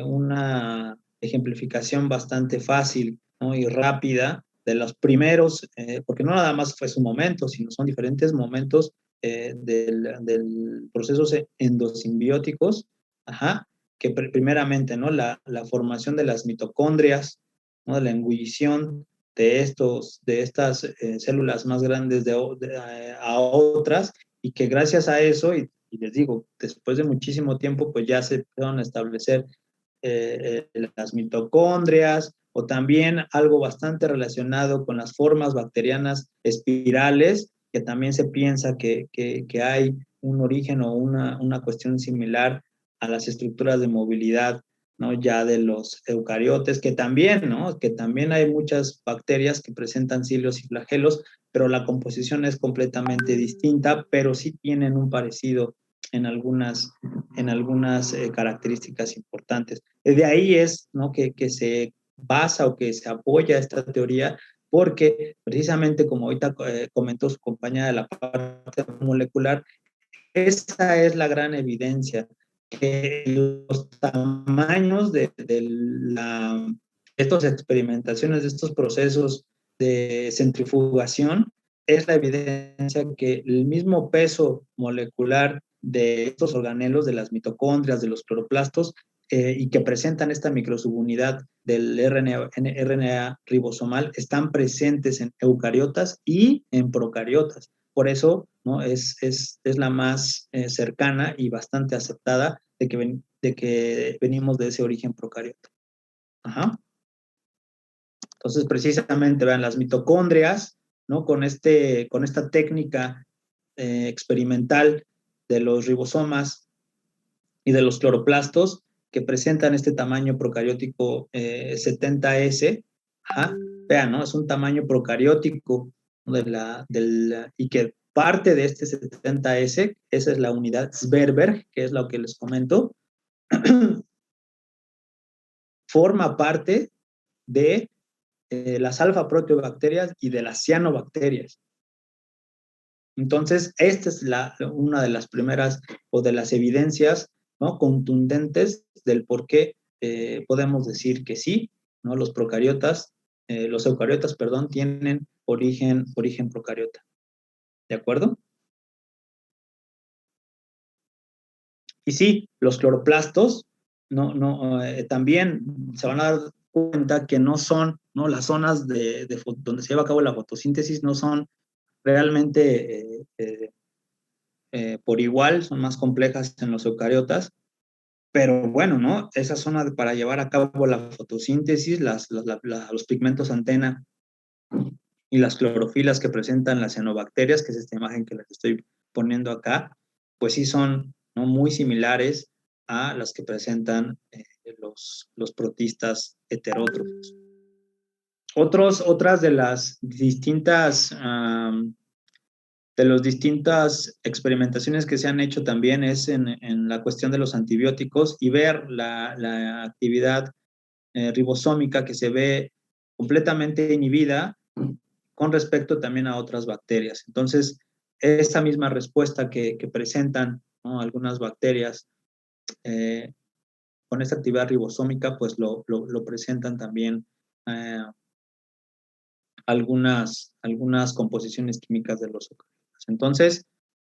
Speaker 1: una ejemplificación bastante fácil, ¿no? Y rápida de los primeros, porque no nada más fue su momento, sino son diferentes momentos del procesos endosimbióticos, que primeramente, ¿no? La formación de las mitocondrias, ¿no? De la engullición de estas células más grandes a otras, y que gracias a eso, y les digo, después de muchísimo tiempo, pues ya se empezaron a establecer las mitocondrias, o también algo bastante relacionado con las formas bacterianas espirales, que también se piensa que hay un origen o una cuestión similar a las estructuras de movilidad, ¿no? Ya de los eucariotes, que también, ¿no? Que también hay muchas bacterias que presentan cilios y flagelos, pero la composición es completamente distinta, pero sí tienen un parecido en algunas características importantes. De ahí es, ¿no? que se basa o que se apoya esta teoría, porque precisamente como ahorita comentó su compañera de la parte molecular, esa es la gran evidencia, que los tamaños de estas experimentaciones, de estos procesos de centrifugación, es la evidencia que el mismo peso molecular de estos organelos, de las mitocondrias, de los cloroplastos, y que presentan esta microsubunidad del RNA ribosomal, están presentes en eucariotas y en procariotas. Por eso, ¿no? es la más cercana y bastante aceptada de que venimos de ese origen procariota. Ajá. Entonces, precisamente, vean, las mitocondrias, ¿no? Con esta técnica experimental de los ribosomas y de los cloroplastos, que presentan este tamaño procariótico 70S, vean, ¿no? Es un tamaño procariótico, ¿no? Y que parte de este 70S, esa es la unidad Sverberg, que es lo que les comento, forma parte de las alfa-proteobacterias y de las cianobacterias. Entonces, esta es una de las primeras o de las evidencias, ¿no? Contundentes del por qué podemos decir que sí, ¿no? Los eucariotas, perdón, tienen origen procariota. ¿De acuerdo? Y sí, los cloroplastos también se van a dar cuenta que no son, ¿no? Las zonas donde se lleva a cabo la fotosíntesis no son realmente por igual, son más complejas en los eucariotas, pero bueno, ¿no? Esa zona para llevar a cabo la fotosíntesis, los pigmentos antena y las clorofilas que presentan las cianobacterias, que es esta imagen que les estoy poniendo acá, pues sí son, ¿no?, muy similares a las que presentan los protistas heterótrofos. Otras de las distintas experimentaciones que se han hecho también es en la cuestión de los antibióticos y ver la actividad ribosómica que se ve completamente inhibida con respecto también a otras bacterias. Entonces, esta misma respuesta que presentan, ¿no?, algunas bacterias con esta actividad ribosómica, pues lo presentan también algunas composiciones químicas de los eucariotas. Entonces,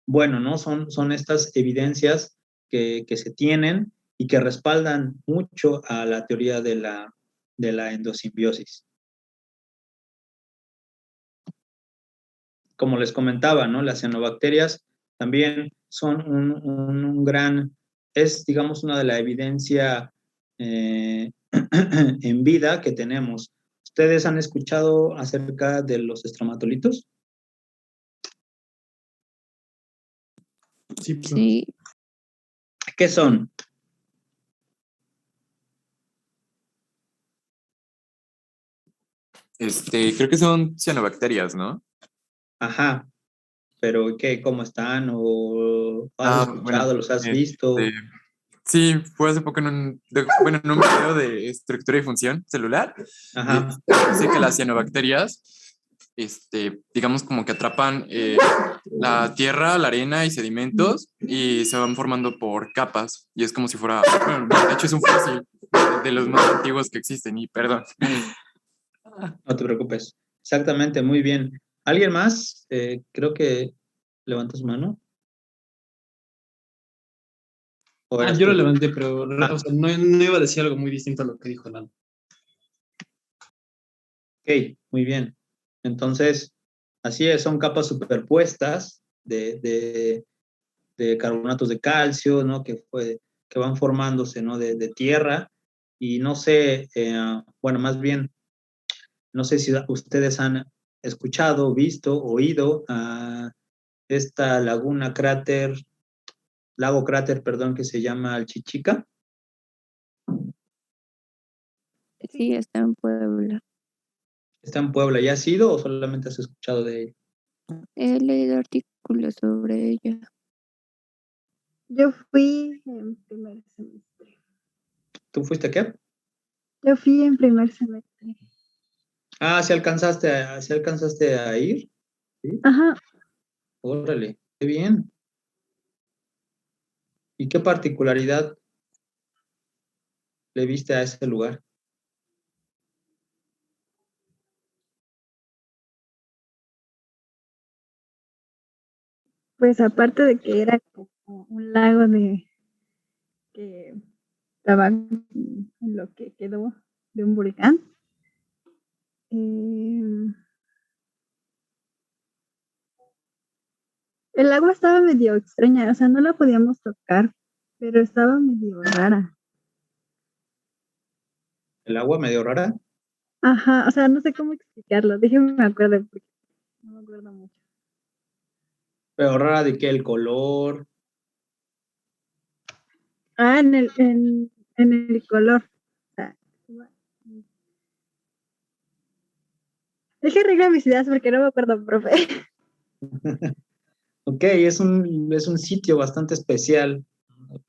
Speaker 1: bueno, ¿no? Son estas evidencias que se tienen y que respaldan mucho a la teoría de la endosimbiosis. Como les comentaba, ¿no? Las cianobacterias también son un gran, es, digamos, una de la evidencia en vida que tenemos. ¿Ustedes han escuchado acerca de los estromatolitos?
Speaker 2: Sí.
Speaker 1: ¿Qué son?
Speaker 5: Creo que son cianobacterias, ¿no?
Speaker 1: Ajá, pero ¿qué? ¿Cómo están? ¿O has escuchado?
Speaker 5: Bueno,
Speaker 1: ¿Los has visto?
Speaker 5: sí, fue hace poco en un video de estructura y función celular.
Speaker 1: Ajá.
Speaker 5: Dice que las cianobacterias, digamos como que atrapan la tierra, la arena y sedimentos y se van formando por capas. Y es como si fuera, bueno, de hecho es un fósil de los más antiguos que existen, y perdón.
Speaker 1: No te preocupes. Exactamente, muy bien. ¿Alguien más? Creo que levanta su mano.
Speaker 10: Yo lo levanté, pero o sea, no iba a decir algo muy distinto a lo que dijo Lalo.
Speaker 1: Ok, muy bien. Entonces, así es, son capas superpuestas de carbonatos de calcio, ¿no? Que van formándose, ¿no? De tierra. Y no sé, bueno, más bien, no sé si ustedes han escuchado, visto, oído a esta lago cráter, perdón, que se llama Alchichica.
Speaker 2: Sí, está en Puebla.
Speaker 1: ¿Está en Puebla? ¿Ya has ido o solamente has escuchado de ella?
Speaker 2: He leído artículos sobre ella.
Speaker 11: Yo fui en primer semestre.
Speaker 1: ¿Tú fuiste a qué?
Speaker 11: Yo fui en primer semestre.
Speaker 1: Ah, ¿sí alcanzaste a ir? ¿Sí?
Speaker 11: Ajá.
Speaker 1: Órale, qué bien. ¿Y qué particularidad le viste a ese lugar?
Speaker 11: Pues aparte de que era como un lago que estaba en lo que quedó de un volcán. El agua estaba medio extraña, o sea, no la podíamos tocar, pero estaba medio rara.
Speaker 1: ¿El agua medio rara?
Speaker 11: Ajá, o sea, no sé cómo explicarlo, déjeme me acuerdo, porque no me acuerdo mucho.
Speaker 1: ¿Pero rara de qué? ¿El color?
Speaker 11: Ah, en el color. O sea, deje arreglar mis ideas porque no me acuerdo, profe.
Speaker 1: Ok, es un sitio bastante especial.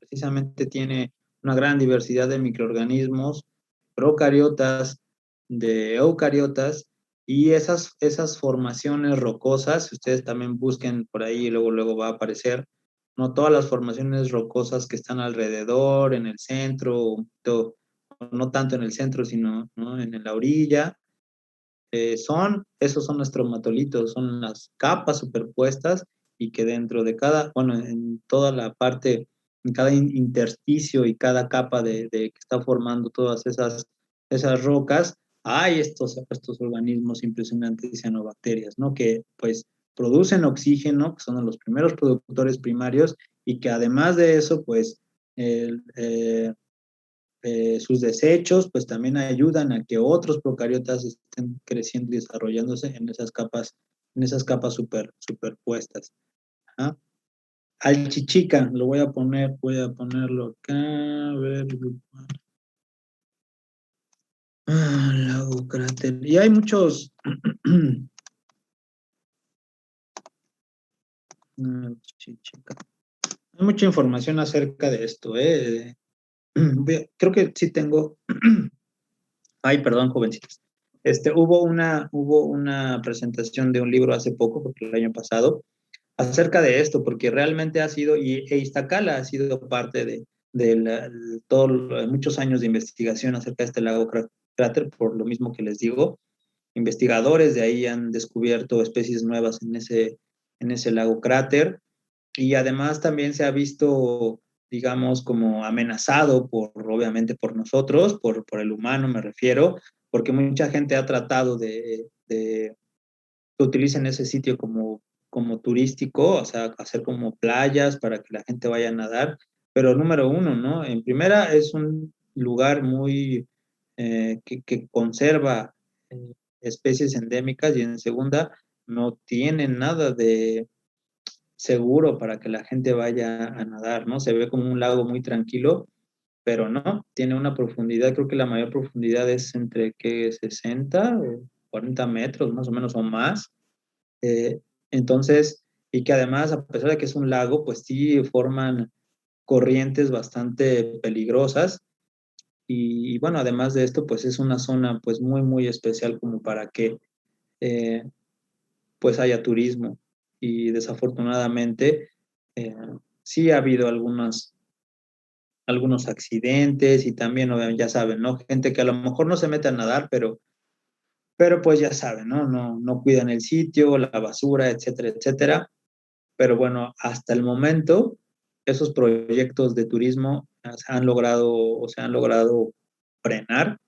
Speaker 1: Precisamente tiene una gran diversidad de microorganismos, procariotas, de eucariotas, y esas formaciones rocosas, si ustedes también busquen por ahí, luego va a aparecer, no todas las formaciones rocosas que están alrededor, en el centro, no tanto en el centro, sino, ¿no?, en la orilla. Esos son los estromatolitos, son las capas superpuestas y que dentro de cada, bueno, en toda la parte, en cada intersticio y cada capa que está formando todas esas rocas, hay estos organismos impresionantes, cianobacterias, ¿no? Que pues producen oxígeno, que son los primeros productores primarios y que además de eso, pues sus desechos pues también ayudan a que otros procariotas estén creciendo y desarrollándose en esas capas superpuestas. ¿Ah? Al chichica, voy a ponerlo acá, a ver. Lago cráter. Y hay muchos. Chichica. Hay mucha información acerca de esto, creo que sí tengo. Ay, perdón, jovencitos. Hubo una presentación de un libro hace poco, porque el año pasado, acerca de esto, porque realmente ha sido, e Iztacala ha sido parte de muchos años de investigación acerca de este lago cráter, por lo mismo que les digo. Investigadores de ahí han descubierto especies nuevas en ese lago cráter, y además también se ha visto, digamos, como amenazado obviamente por nosotros, por el humano me refiero, porque mucha gente ha tratado de que utilicen ese sitio como turístico, o sea, hacer como playas para que la gente vaya a nadar, pero número uno, ¿no? En primera, es un lugar muy que conserva especies endémicas, y en segunda, no tiene nada de seguro para que la gente vaya a nadar, ¿no? Se ve como un lago muy tranquilo, pero no, tiene una profundidad, creo que la mayor profundidad es entre, ¿qué? 60 o 40 metros, más o menos, o más. Entonces, y que además, a pesar de que es un lago, pues sí forman corrientes bastante peligrosas. Y bueno, además de esto, pues es una zona pues muy, muy especial como para que pues haya turismo. Y desafortunadamente sí ha habido algunos accidentes, y también, ya saben, ¿no? Gente que a lo mejor no se mete a nadar, pero pues ya saben, ¿no? No cuidan el sitio, la basura, etcétera, etcétera. Pero bueno, hasta el momento, esos proyectos de turismo se han logrado frenar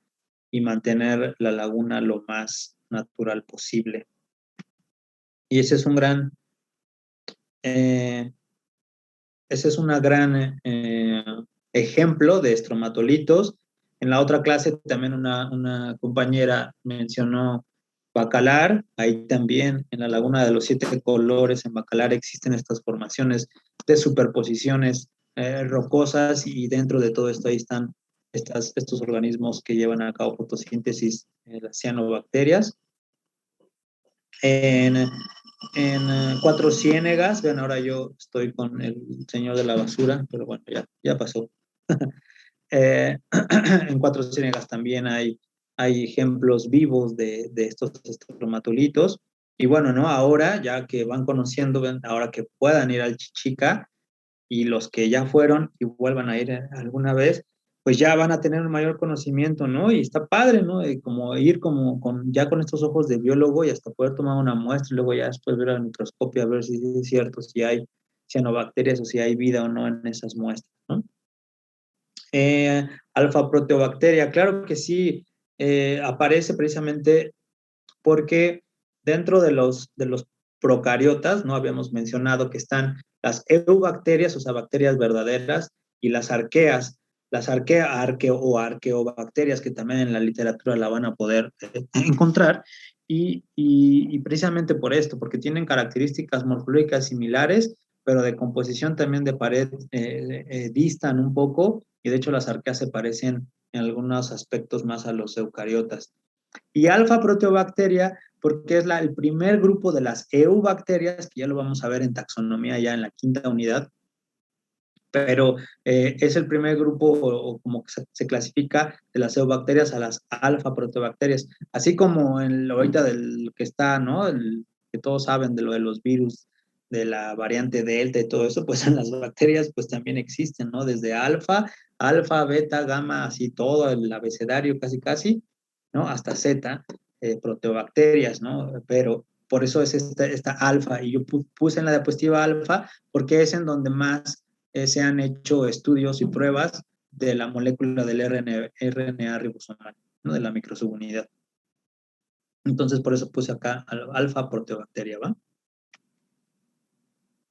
Speaker 1: y mantener la laguna lo más natural posible. Y ese es un gran ejemplo de estromatolitos. En la otra clase también una compañera mencionó Bacalar. Ahí también, en la Laguna de los 7 Colores, en Bacalar, existen estas formaciones de superposiciones rocosas, y dentro de todo esto ahí están estos organismos que llevan a cabo fotosíntesis, las cianobacterias. En Cuatro Ciénegas, ven, ahora yo estoy con el señor de la basura, pero bueno, ya pasó. En Cuatro Ciénegas también hay ejemplos vivos de estos estromatolitos. Y bueno, ¿no? Ahora, ya que van conociendo, ahora que puedan ir al Chichica, y los que ya fueron y vuelvan a ir alguna vez, pues ya van a tener un mayor conocimiento, ¿no? Y está padre, ¿no? Como ir ya con estos ojos de biólogo, y hasta poder tomar una muestra y luego ya después ver al microscopio a ver si es cierto, si hay cianobacterias o si hay vida o no en esas muestras, ¿no? Alfa proteobacteria, claro que sí, aparece precisamente porque dentro de los procariotas, ¿no? Habíamos mencionado que están las eubacterias, o sea, bacterias verdaderas, y las arqueas. Las arqueobacterias, que también en la literatura la van a poder encontrar, y precisamente por esto, porque tienen características morfológicas similares, pero de composición también de pared distan un poco, y de hecho las arqueas se parecen en algunos aspectos más a los eucariotas. Y alfa proteobacteria, porque es el primer grupo de las eubacterias, que ya lo vamos a ver en taxonomía ya en la 5ª unidad, pero es el primer grupo, o como que se clasifica, de las eubacterias a las alfa proteobacterias, así como ahorita del que está, ¿no? Que todos saben de lo de los virus, de la variante Delta y todo eso, pues en las bacterias pues también existen, ¿no? Desde alfa alfa, beta, gamma, así todo el abecedario casi, ¿no? Hasta Z, proteobacterias, ¿no? Pero por eso es esta alfa, y yo puse en la diapositiva alfa porque es en donde más se han hecho estudios y pruebas de la molécula del RNA ribosomal, ¿no? De la microsubunidad. Entonces, por eso puse acá alfa proteobacteria, ¿va?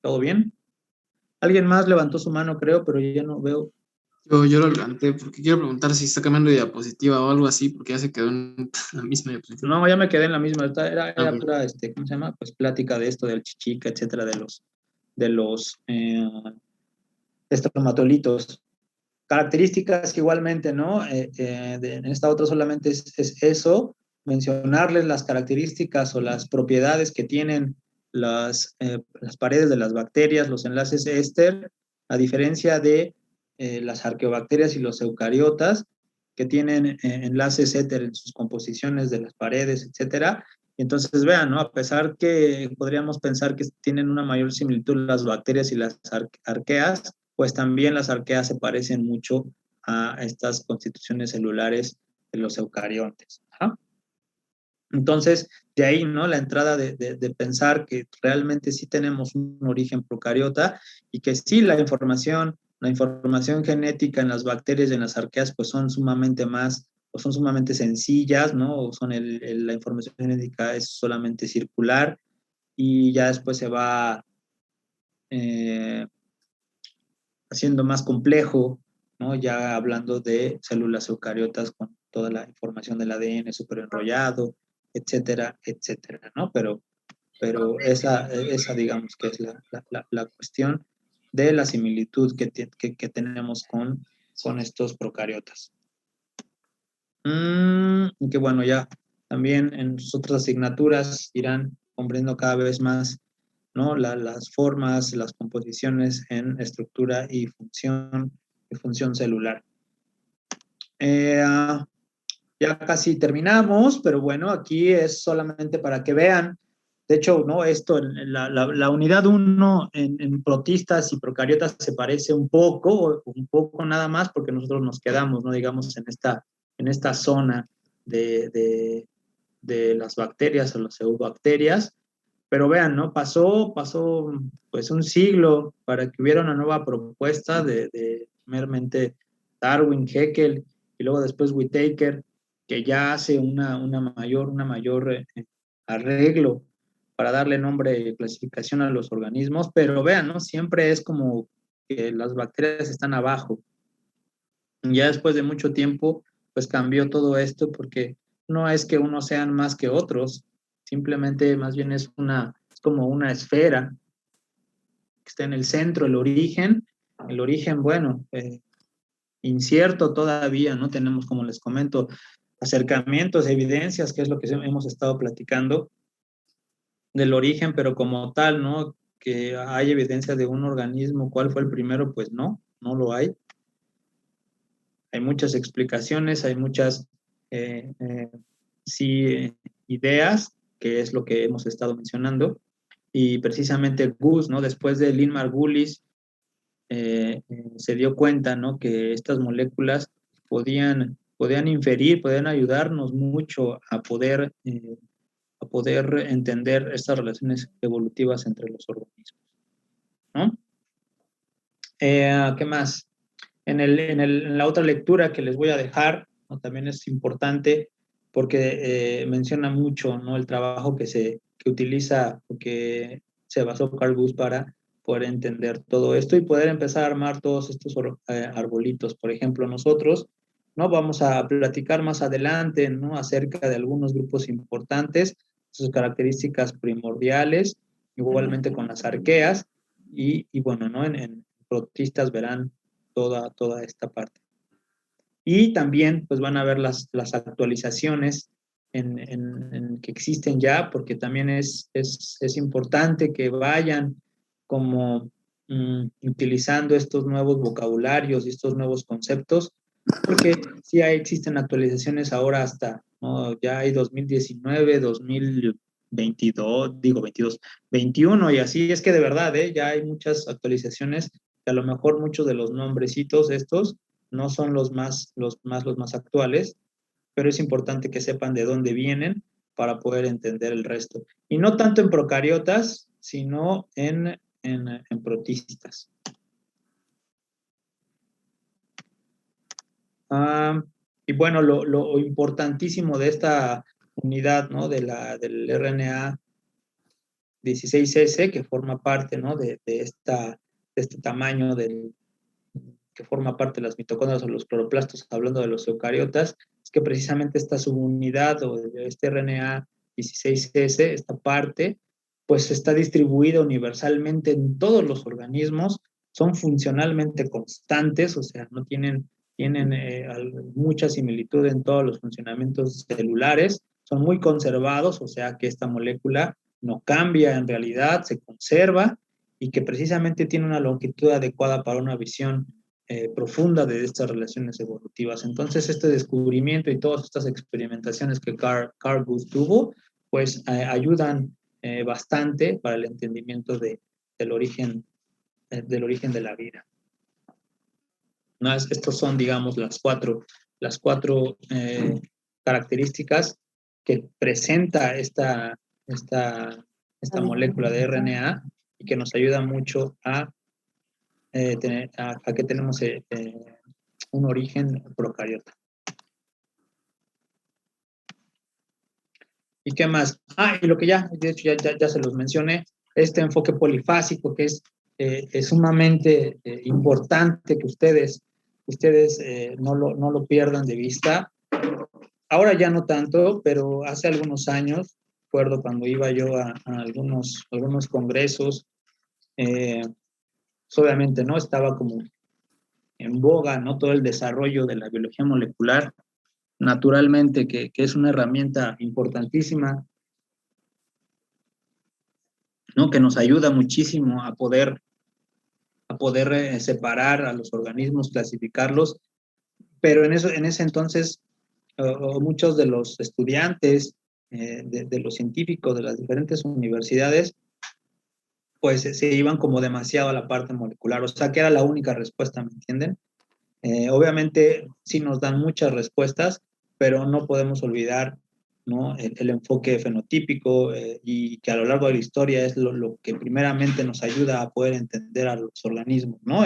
Speaker 1: ¿Todo bien? Alguien más levantó su mano, creo, pero yo ya no veo.
Speaker 10: Yo lo levanté porque quiero preguntar si está cambiando de diapositiva o algo así, porque ya se quedó en la misma diapositiva.
Speaker 1: No, ya me quedé en la misma. Era pura, ¿cómo se llama? Pues plática de esto, del chichica, etcétera, de los estromatolitos. Características igualmente, ¿no? En esta otra solamente es eso, mencionarles las características o las propiedades que tienen las paredes de las bacterias, los enlaces éster, a diferencia de las arqueobacterias y los eucariotas, que tienen enlaces éter en sus composiciones de las paredes, etcétera. Y entonces vean, ¿no? A pesar que podríamos pensar que tienen una mayor similitud las bacterias y las arqueas, pues también las arqueas se parecen mucho a estas constituciones celulares de los eucariontes. ¿Ah? Entonces, de ahí, ¿no? La entrada de pensar que realmente sí tenemos un origen procariota y que sí la información genética en las bacterias y en las arqueas pues son sumamente más, o son sumamente sencillas, ¿no? O son la información genética es solamente circular y ya después se va haciendo más complejo, ¿no? Ya hablando de células eucariotas con toda la información del ADN súper enrollado, etcétera, etcétera, ¿no? Pero esa digamos que es la cuestión de la similitud que tenemos con estos procariotas. Y que bueno, ya también en sus otras asignaturas irán comprendiendo cada vez más, ¿no? Las formas, las composiciones en estructura y función celular. Ya casi terminamos, pero bueno, aquí es solamente para que vean. De hecho, ¿no? Esto, la unidad 1 en protistas y procariotas se parece un poco nada más, porque nosotros nos quedamos, ¿no? Digamos, en esta zona de las bacterias o las eubacterias. Pero vean, ¿no? Pasó pues un siglo para que hubiera una nueva propuesta de meramente Darwin, Haeckel y luego después Whittaker, que ya hace una mayor arreglo para darle nombre y clasificación a los organismos, pero vean, ¿no? Siempre es como que las bacterias están abajo. Ya después de mucho tiempo, pues cambió todo esto porque no es que unos sean más que otros, simplemente más bien es como una esfera que está en el centro, el origen, bueno, incierto todavía, ¿no? Tenemos, como les comento, acercamientos, evidencias, que es lo que hemos estado platicando del origen, pero como tal, ¿no? Que hay evidencia de un organismo, ¿cuál fue el primero? Pues no lo hay. Hay muchas explicaciones, hay muchas, ideas, que es lo que hemos estado mencionando, y precisamente Gus, ¿no? Después de Lynn Margulis, se dio cuenta, ¿no? Que estas moléculas podían inferir, podían ayudarnos mucho a poder entender estas relaciones evolutivas entre los organismos, ¿no? ¿Qué más? En la otra lectura que les voy a dejar, ¿no? También es importante porque menciona mucho, ¿no? El trabajo que utiliza o que se basó Carl Gus para poder entender todo esto y poder empezar a armar todos estos arbolitos. Por ejemplo, nosotros, ¿no? Vamos a platicar más adelante, ¿no? Acerca de algunos grupos importantes, sus características primordiales, igualmente con las arqueas y bueno, ¿no? En protistas verán toda esta parte. Y también pues van a ver las actualizaciones que existen ya, porque también es importante que vayan como utilizando estos nuevos vocabularios y estos nuevos conceptos, porque sí existen actualizaciones ahora hasta, ¿no? Ya hay 2019, 2022, 21, y así es que de verdad, ya hay muchas actualizaciones que a lo mejor muchos de los nombrecitos estos no son los más actuales, pero es importante que sepan de dónde vienen para poder entender el resto. Y no tanto en procariotas, sino en protistas. Y bueno, lo importantísimo de esta unidad, ¿no? Del RNA 16S, que forma parte, ¿no? de este tamaño que forma parte de las mitocondrias o los cloroplastos, hablando de los eucariotas, es que precisamente esta subunidad o este RNA 16S, esta parte, pues está distribuida universalmente en todos los organismos, son funcionalmente constantes, o sea, no tienen mucha similitud en todos los funcionamientos celulares, son muy conservados, o sea que esta molécula no cambia en realidad, se conserva y que precisamente tiene una longitud adecuada para una visión profunda de estas relaciones evolutivas. Entonces, este descubrimiento y todas estas experimentaciones que Carl Guth tuvo, pues ayudan bastante para el entendimiento del origen de la vida. ¿No? Estos son, digamos, las cuatro características que presenta esta molécula de RNA y que nos ayuda mucho a que tenemos un origen procariota. ¿Y qué más? Y lo que de hecho ya se los mencioné, este enfoque polifásico que es sumamente importante que ustedes no lo pierdan de vista. Ahora ya no tanto, pero hace algunos años, recuerdo cuando iba yo a algunos congresos, obviamente, ¿no? Estaba como en boga, ¿no? Todo el desarrollo de la biología molecular, naturalmente, que es una herramienta importantísima, ¿no? Que nos ayuda muchísimo a poder separar a los organismos, clasificarlos, pero en ese entonces muchos de los estudiantes, de los científicos de las diferentes universidades, pues se iban como demasiado a la parte molecular, o sea que era la única respuesta, ¿me entienden? Obviamente sí nos dan muchas respuestas, pero no podemos olvidar, ¿no? el enfoque fenotípico y que a lo largo de la historia es lo que primeramente nos ayuda a poder entender a los organismos, ¿no?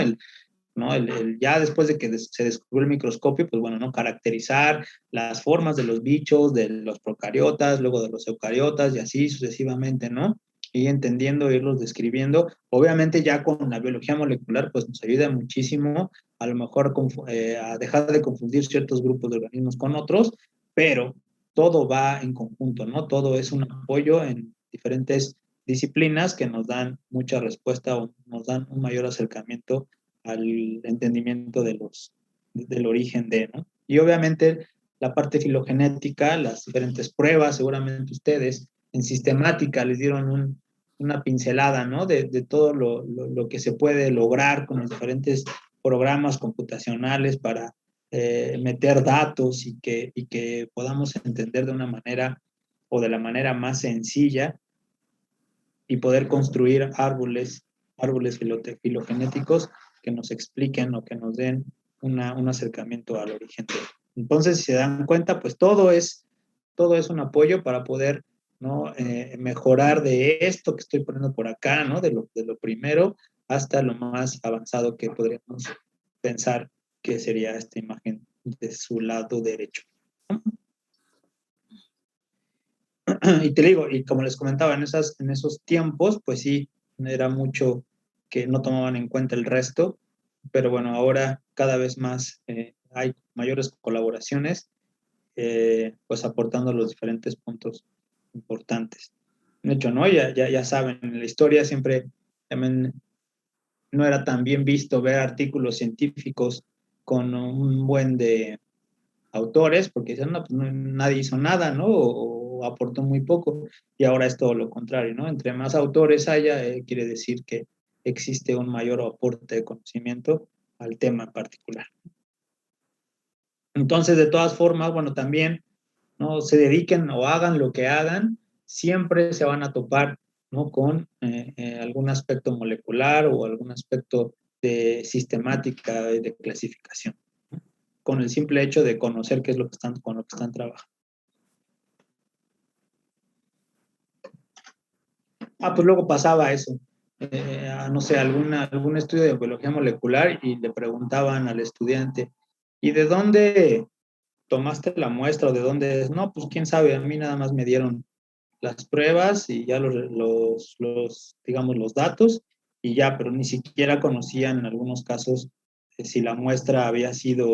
Speaker 1: Ya después de que se descubrió el microscopio, pues bueno, ¿no? Caracterizar las formas de los bichos, de los procariotas, luego de los eucariotas y así sucesivamente, ¿no? Y entendiendo, irlos describiendo. Obviamente ya con la biología molecular, pues nos ayuda muchísimo a lo mejor a dejar de confundir ciertos grupos de organismos con otros, pero todo va en conjunto, ¿no? Todo es un apoyo en diferentes disciplinas que nos dan mucha respuesta o nos dan un mayor acercamiento al entendimiento del origen ¿no? Y obviamente la parte filogenética, las diferentes pruebas, seguramente ustedes en sistemática les dieron una pincelada, ¿no? De todo lo que se puede lograr con los diferentes programas computacionales para meter datos y que podamos entender de una manera o de la manera más sencilla y poder construir árboles filogenéticos que nos expliquen o que nos den un acercamiento al origen de él. Entonces, si se dan cuenta, pues todo es un apoyo para poder, ¿no? Mejorar de esto que estoy poniendo por acá, ¿no? De lo primero hasta lo más avanzado que podríamos pensar que sería esta imagen de su lado derecho. Y te digo, y como les comentaba, en esos tiempos, pues sí, era mucho que no tomaban en cuenta el resto, pero bueno, ahora cada vez más hay mayores colaboraciones, pues aportando los diferentes puntos importantes. De hecho, ¿no? Ya saben, en la historia siempre también no era tan bien visto ver artículos científicos con un buen de autores, porque dicen, no, pues nadie hizo nada, ¿no? O aportó muy poco, y ahora es todo lo contrario, ¿no? Entre más autores haya, quiere decir que existe un mayor aporte de conocimiento al tema en particular. Entonces, de todas formas, bueno, también, ¿no? Se dediquen o hagan lo que hagan, siempre se van a topar, ¿no? Con algún aspecto molecular o algún aspecto de sistemática y de clasificación, ¿no? con el simple hecho de conocer qué es lo que están, con lo que están trabajando. Pues luego pasaba eso. No sé, algún estudio de biología molecular y le preguntaban al estudiante, ¿y de dónde tomaste la muestra o de dónde es? No, pues quién sabe, a mí nada más me dieron las pruebas y ya digamos, los datos y ya, pero ni siquiera conocían en algunos casos si la muestra había sido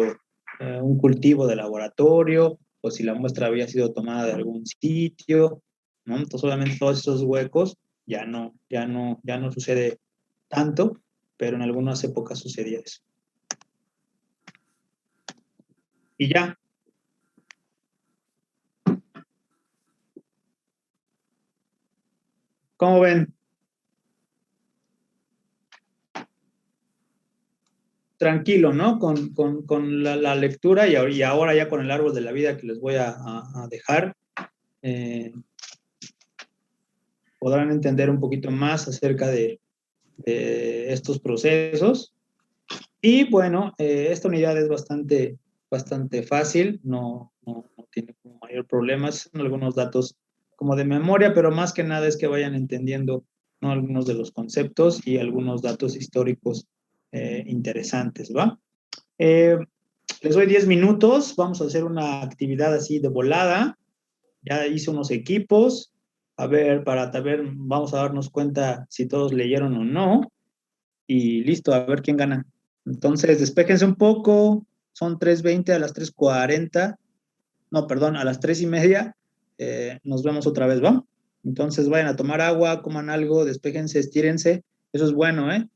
Speaker 1: un cultivo de laboratorio o si la muestra había sido tomada de algún sitio, ¿no? Entonces, obviamente, todos esos huecos ya no sucede tanto, pero en algunas épocas sucedía eso. Y ya. ¿Cómo ven? Tranquilo, ¿no? Con la lectura y ahora ya con el árbol de la vida que les voy a dejar, podrán entender un poquito más acerca de estos procesos. Y bueno, esta unidad es bastante fácil, no tiene como mayor problema, son algunos datos como de memoria, pero más que nada es que vayan entendiendo, ¿no?, algunos de los conceptos y algunos datos históricos interesantes, ¿va? Les doy 10 minutos, vamos a hacer una actividad así de volada, ya hice unos equipos, a ver, vamos a darnos cuenta si todos leyeron o no, y listo, a ver quién gana. Entonces, despéjense un poco, son 3:20, a las 3:40, no, perdón, a las 3:30, nos vemos otra vez, ¿va? Entonces, vayan a tomar agua, coman algo, despéjense, estírense, eso es bueno, ¿eh?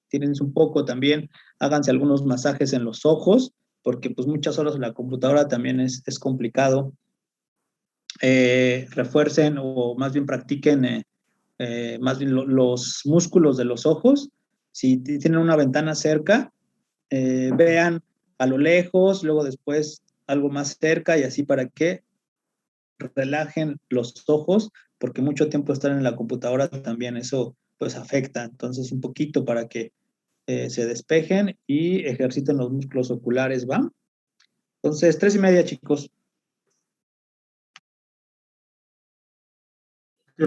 Speaker 1: Estírense un poco también, háganse algunos masajes en los ojos, porque pues muchas horas en la computadora también es complicado. Refuercen o más bien practiquen más bien los músculos de los ojos. Si tienen una ventana cerca, vean a lo lejos, luego después algo más cerca y así para que relajen los ojos, porque mucho tiempo estar en la computadora también eso pues afecta. Entonces un poquito para que se despejen y ejerciten los músculos oculares, ¿va? Entonces 3:30, chicos.
Speaker 3: Qué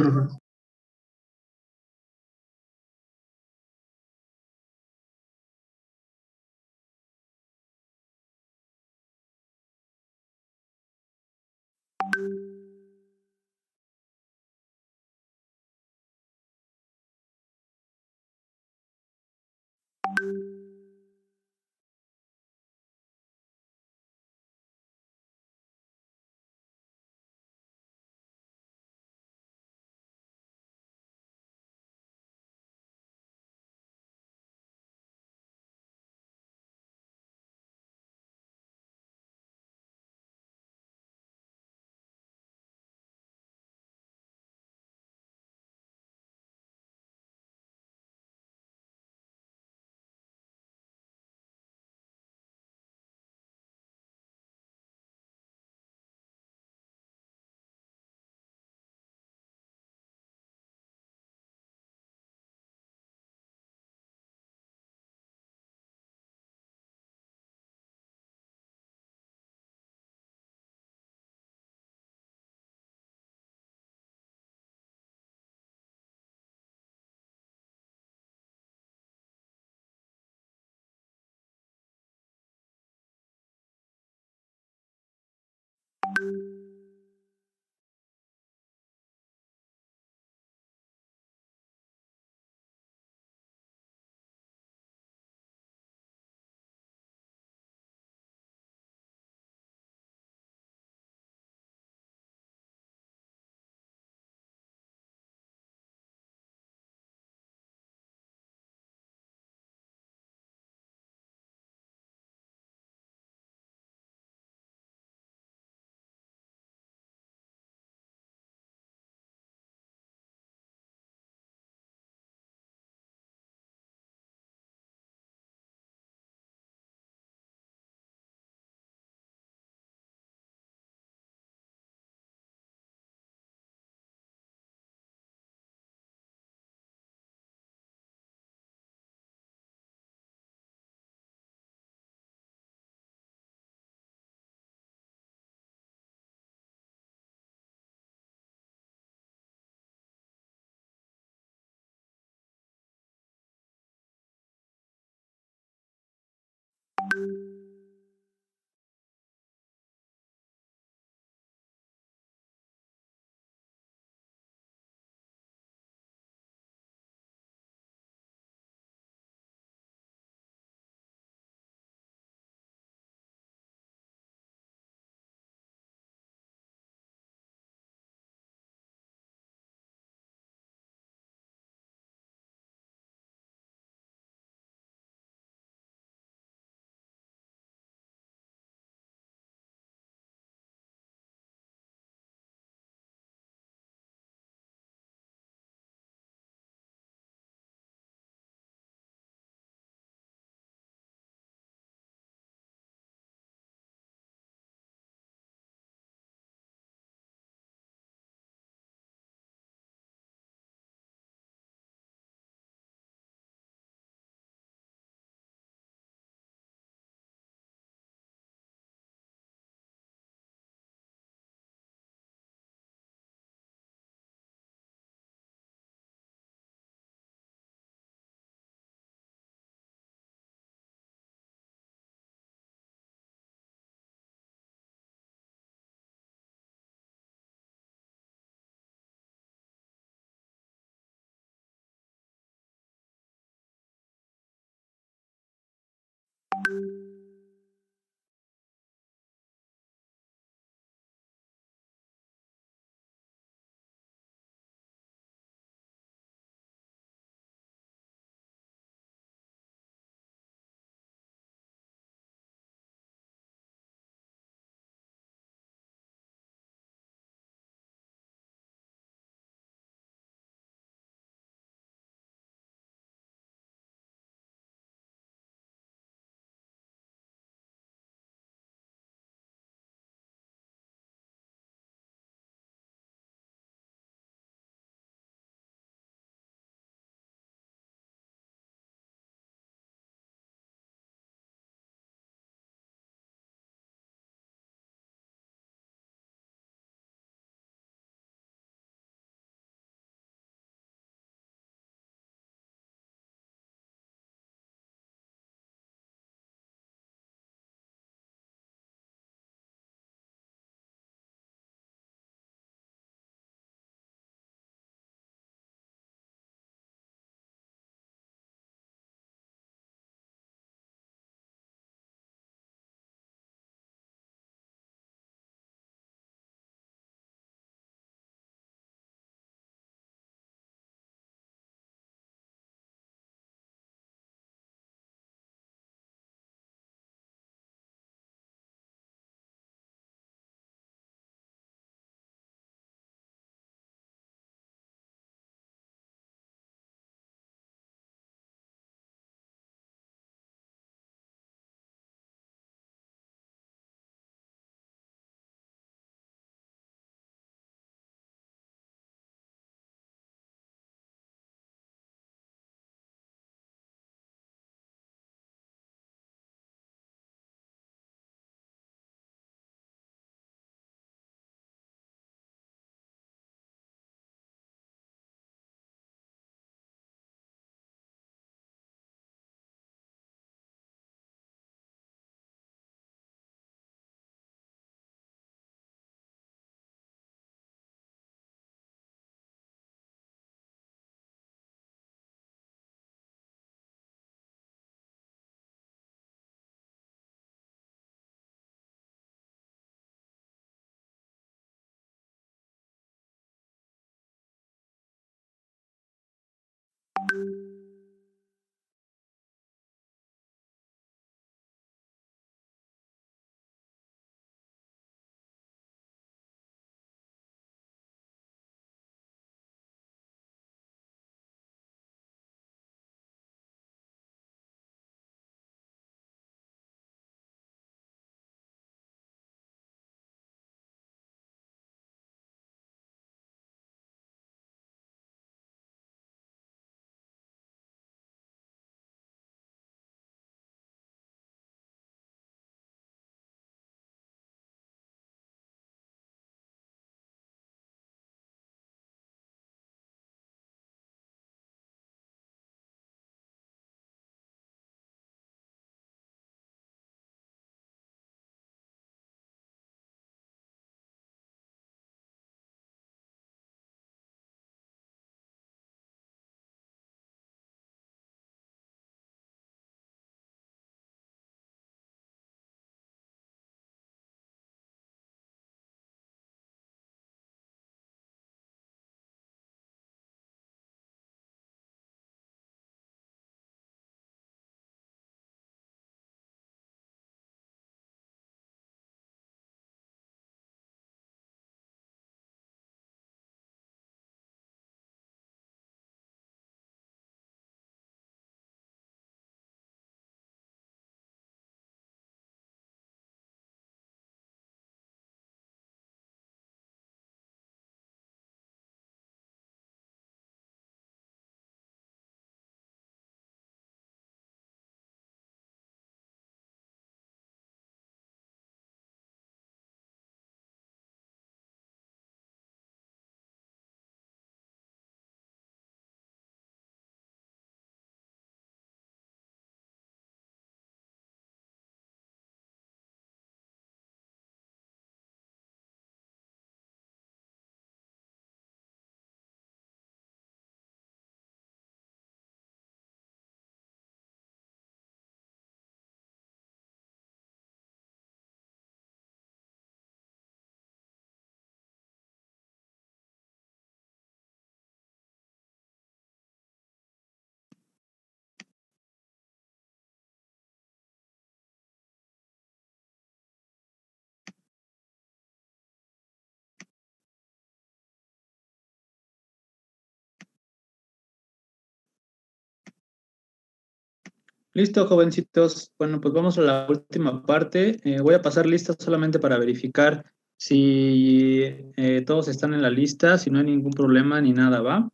Speaker 1: Listo, jovencitos. Bueno, pues vamos a la última parte. Voy a pasar lista solamente para verificar si todos están en la lista, si no hay ningún problema ni nada, ¿va?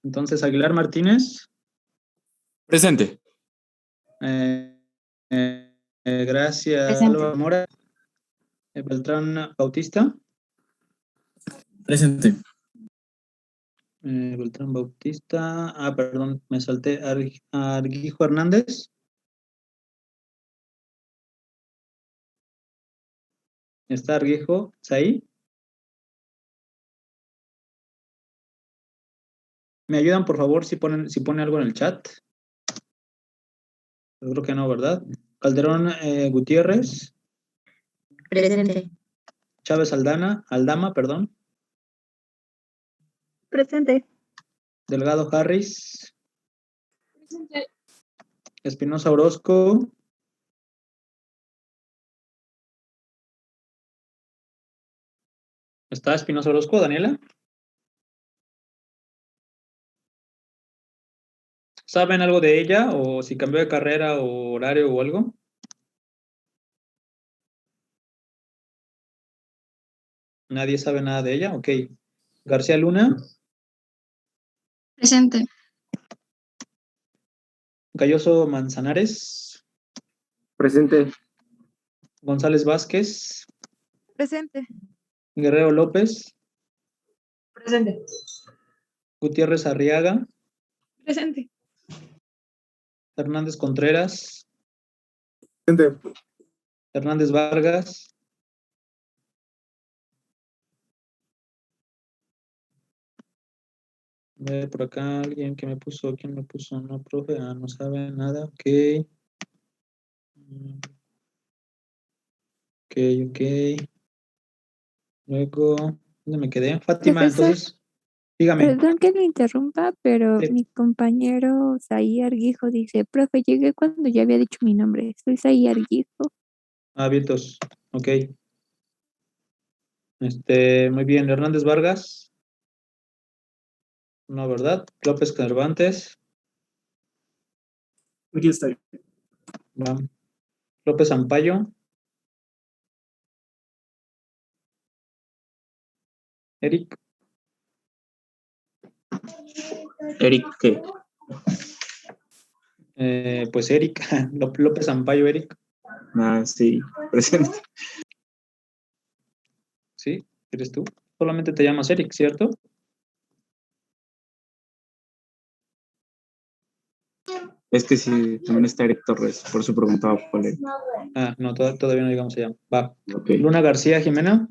Speaker 1: Entonces, Aguilar Martínez.
Speaker 5: Presente.
Speaker 1: Gracias,
Speaker 6: Presente.
Speaker 1: Álvaro Mora. Beltrán Bautista.
Speaker 7: Presente.
Speaker 1: Beltrán Bautista. Ah, perdón, me salté. Arguijo Hernández. ¿Está Arguijo? ¿Está ahí? ¿Me ayudan, por favor, si pone algo en el chat? Yo creo que no, ¿verdad? Calderón Gutiérrez.
Speaker 6: Presente.
Speaker 1: Chávez Aldama, perdón.
Speaker 11: Presente.
Speaker 1: Delgado Harris.
Speaker 4: Presente.
Speaker 1: Espinosa Orozco. ¿Está Espinosa Orozco, Daniela? ¿Saben algo de ella? ¿O si cambió de carrera o horario o algo? ¿Nadie sabe nada de ella? Ok. García Luna.
Speaker 2: Presente.
Speaker 1: Galloso Manzanares.
Speaker 12: Presente.
Speaker 1: González Vázquez.
Speaker 13: Presente.
Speaker 1: Guerrero López.
Speaker 4: Presente.
Speaker 1: Gutiérrez Arriaga.
Speaker 4: Presente.
Speaker 1: Hernández Contreras.
Speaker 12: Presente.
Speaker 1: Hernández Vargas. A ver, por acá alguien que me puso, ¿quién me puso? No, profe, no sabe nada, ok. Ok. Luego, ¿dónde me quedé? Fátima,
Speaker 13: Profesor.
Speaker 1: entonces, Dígame.
Speaker 2: Perdón que le interrumpa, pero
Speaker 1: Sí.
Speaker 2: mi compañero Saí Arguijo dice, profe, llegué cuando ya había dicho mi nombre. Soy Saí Arguijo.
Speaker 1: Vientos. Ok. Muy bien. Hernández Vargas. No, ¿verdad? López Cervantes.
Speaker 7: Aquí está.
Speaker 1: Va. López Ampayo. Eric.
Speaker 12: Eric, ¿qué?
Speaker 1: Pues Eric. López Ampayo, Eric.
Speaker 12: Sí, presente.
Speaker 1: ¿Sí? ¿Eres tú? Solamente te llamas Eric, ¿cierto?
Speaker 12: Es que sí, también está Eric Torres, por eso preguntaba cuál era.
Speaker 1: No, todavía no digamos allá. Va.
Speaker 12: Ok.
Speaker 1: Luna García Jimena.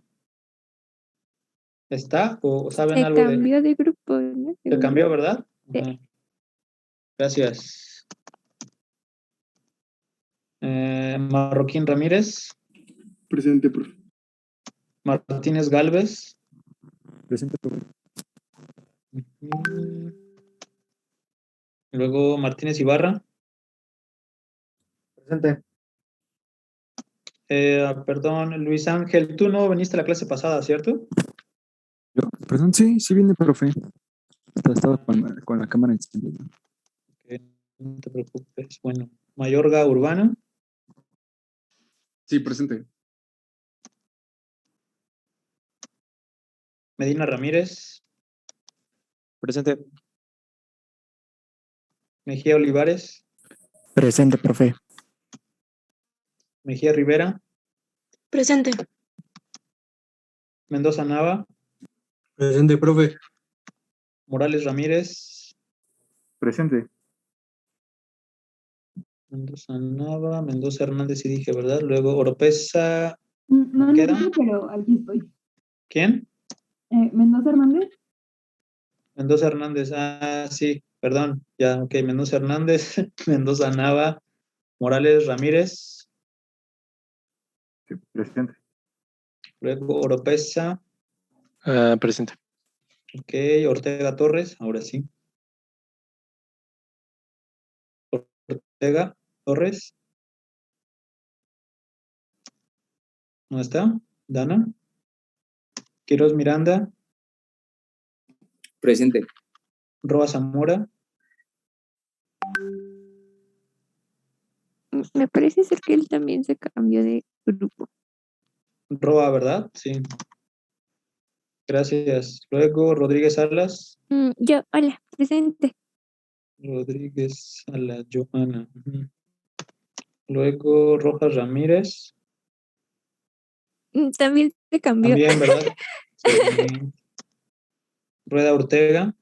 Speaker 1: ¿Está? ¿O saben
Speaker 2: Se
Speaker 1: algo de...?
Speaker 2: cambió de grupo, ¿no?
Speaker 1: Se cambió, ¿verdad?
Speaker 2: Sí.
Speaker 1: Ajá. Gracias. Marroquín Ramírez.
Speaker 9: Presente, profe.
Speaker 1: Martínez Galvez.
Speaker 13: Presente, profe.
Speaker 1: Luego Martínez Ibarra.
Speaker 12: Presente.
Speaker 1: Perdón, Luis Ángel, tú no viniste a la clase pasada, ¿cierto?
Speaker 13: Yo, perdón, sí viene, profe. Estaba con la cámara encendida.
Speaker 1: Ok, no te preocupes. Bueno, Mayorga Urbana.
Speaker 9: Sí, presente.
Speaker 1: Medina Ramírez.
Speaker 12: Presente.
Speaker 1: Mejía Olivares.
Speaker 12: Presente, profe.
Speaker 1: Mejía Rivera.
Speaker 14: Presente.
Speaker 1: Mendoza Nava.
Speaker 12: Presente, profe.
Speaker 1: Morales Ramírez.
Speaker 12: Presente.
Speaker 1: Mendoza Nava. Mendoza Hernández, sí dije, ¿verdad? Luego Oropesa.
Speaker 11: No,
Speaker 1: ¿Queda?
Speaker 11: no, pero aquí estoy.
Speaker 1: ¿Quién?
Speaker 11: Mendoza Hernández.
Speaker 1: Mendoza Hernández. Sí, perdón. Ya, ok. Mendoza Hernández. Mendoza Nava. Morales Ramírez.
Speaker 12: Sí, presente.
Speaker 1: Luego Oropesa.
Speaker 12: Presente.
Speaker 1: Ok. Ortega Torres. Ahora sí. Ortega Torres. ¿No está? Dana. Quiroz Miranda.
Speaker 12: Presente.
Speaker 1: Roa Zamora.
Speaker 2: Me parece ser que él también se cambió de grupo.
Speaker 1: Roa, ¿verdad? Sí. Gracias. Luego Rodríguez Salas.
Speaker 2: Yo, hola, presente.
Speaker 1: Rodríguez Salas, Johanna. Ujú. Luego Rojas Ramírez.
Speaker 2: También se cambió.
Speaker 1: También, ¿verdad? Sí. Rueda Ortega.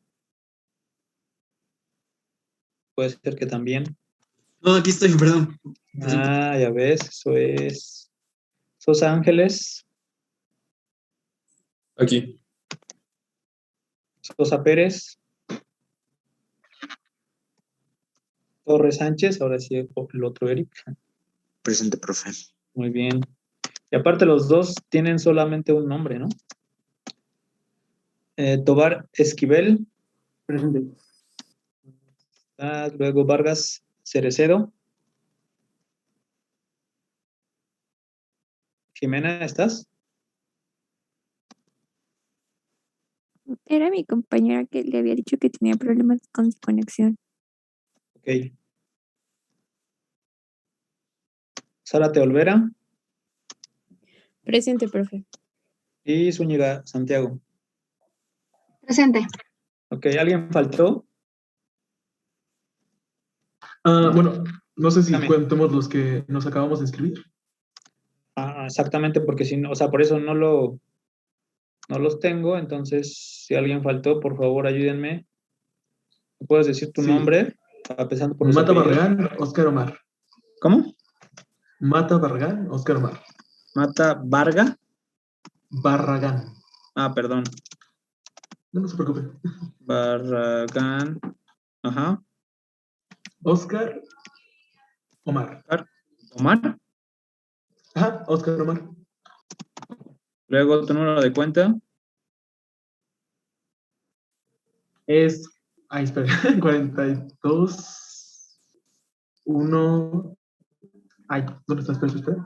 Speaker 1: Puede ser que también.
Speaker 10: No, aquí estoy, perdón. Presente.
Speaker 1: Ya ves, eso es. Sosa Ángeles.
Speaker 8: Aquí.
Speaker 1: Sosa Pérez. Torres Sánchez, ahora sí el otro Eric.
Speaker 12: Presente, profe.
Speaker 1: Muy bien. Y aparte los dos tienen solamente un nombre, ¿no? Tobar Esquivel.
Speaker 12: Presente.
Speaker 1: Luego Vargas Cerecedo. Jimena, ¿estás?
Speaker 2: Era mi compañera que le había dicho que tenía problemas con su conexión.
Speaker 1: Ok. Zárate Olvera.
Speaker 14: Presente, profe.
Speaker 1: Y Zúñiga Santiago.
Speaker 6: Presente.
Speaker 1: Ok, ¿alguien faltó?
Speaker 3: Bueno, no sé si
Speaker 1: Dígame.
Speaker 3: cuentemos los que nos acabamos de inscribir.
Speaker 1: Exactamente, porque si no, o sea, por eso no los tengo, entonces si alguien faltó, por favor ayúdenme. ¿Me puedes decir tu
Speaker 3: Sí.
Speaker 1: nombre? Empezando por los
Speaker 3: Mata
Speaker 1: apellidos.
Speaker 3: Barragán, Oscar Omar.
Speaker 1: ¿Cómo?
Speaker 3: Mata Barragán, Oscar Omar.
Speaker 1: Mata Varga.
Speaker 3: Barragán.
Speaker 1: Perdón.
Speaker 3: No se preocupe.
Speaker 1: Barragán. Ajá.
Speaker 3: Oscar Omar.
Speaker 1: Omar.
Speaker 3: Ajá, Oscar Omar.
Speaker 1: Luego tu número de cuenta.
Speaker 3: Es, ay, espera, 42, 1, ay, ¿dónde está? Espera.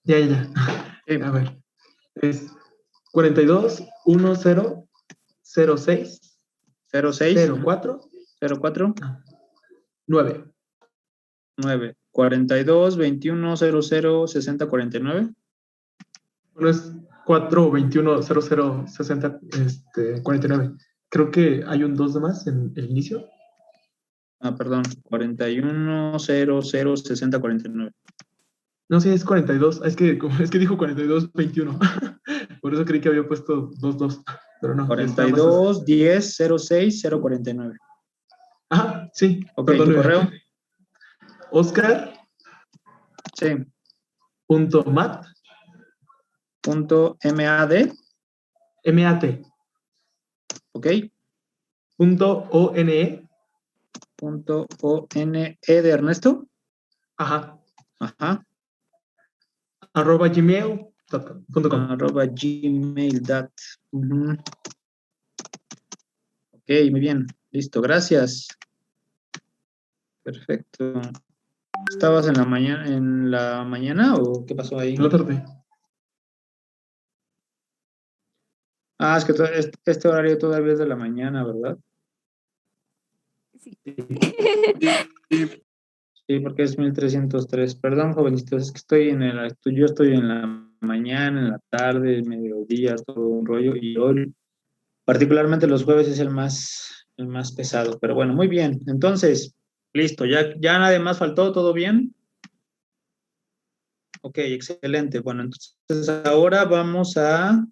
Speaker 3: Ya. A ver, es 42, 1, 0, 0, 6, 0, 4,
Speaker 1: 04
Speaker 3: 9.
Speaker 1: 9 42 21 00 60 49.
Speaker 3: Bueno, es 4, 21, 00, 60, 49. Creo que hay un 2 de más en el inicio.
Speaker 1: Perdón, 41 00 60 49.
Speaker 3: No, sí, es 42. Es que dijo 42, 21. Por eso creí que había puesto 2, 2. Pero no.
Speaker 1: 42 10 06 049.
Speaker 3: Ajá, sí.
Speaker 1: Ok,
Speaker 3: perdón,
Speaker 1: ¿tu correo?
Speaker 3: Oscar.
Speaker 1: Sí.
Speaker 3: .mat.
Speaker 1: .mad.
Speaker 3: MAT.
Speaker 1: Ok.
Speaker 3: .one.
Speaker 1: .one de Ernesto.
Speaker 3: Ajá.
Speaker 1: @gmail.com. Ok, muy bien. Listo, gracias. Perfecto. ¿Estabas en la mañana o qué pasó ahí?
Speaker 3: En la tarde.
Speaker 1: Es que este horario todavía es de la mañana, ¿verdad?
Speaker 2: Sí.
Speaker 1: Sí, porque es 1303. Perdón, jovencitos, es que yo estoy en la mañana, en la tarde, mediodía, todo un rollo, y hoy, particularmente los jueves, es el más pesado. Pero bueno, muy bien. Entonces, listo, ya nada más faltó, ¿todo bien? Ok, excelente. Bueno, entonces ahora vamos a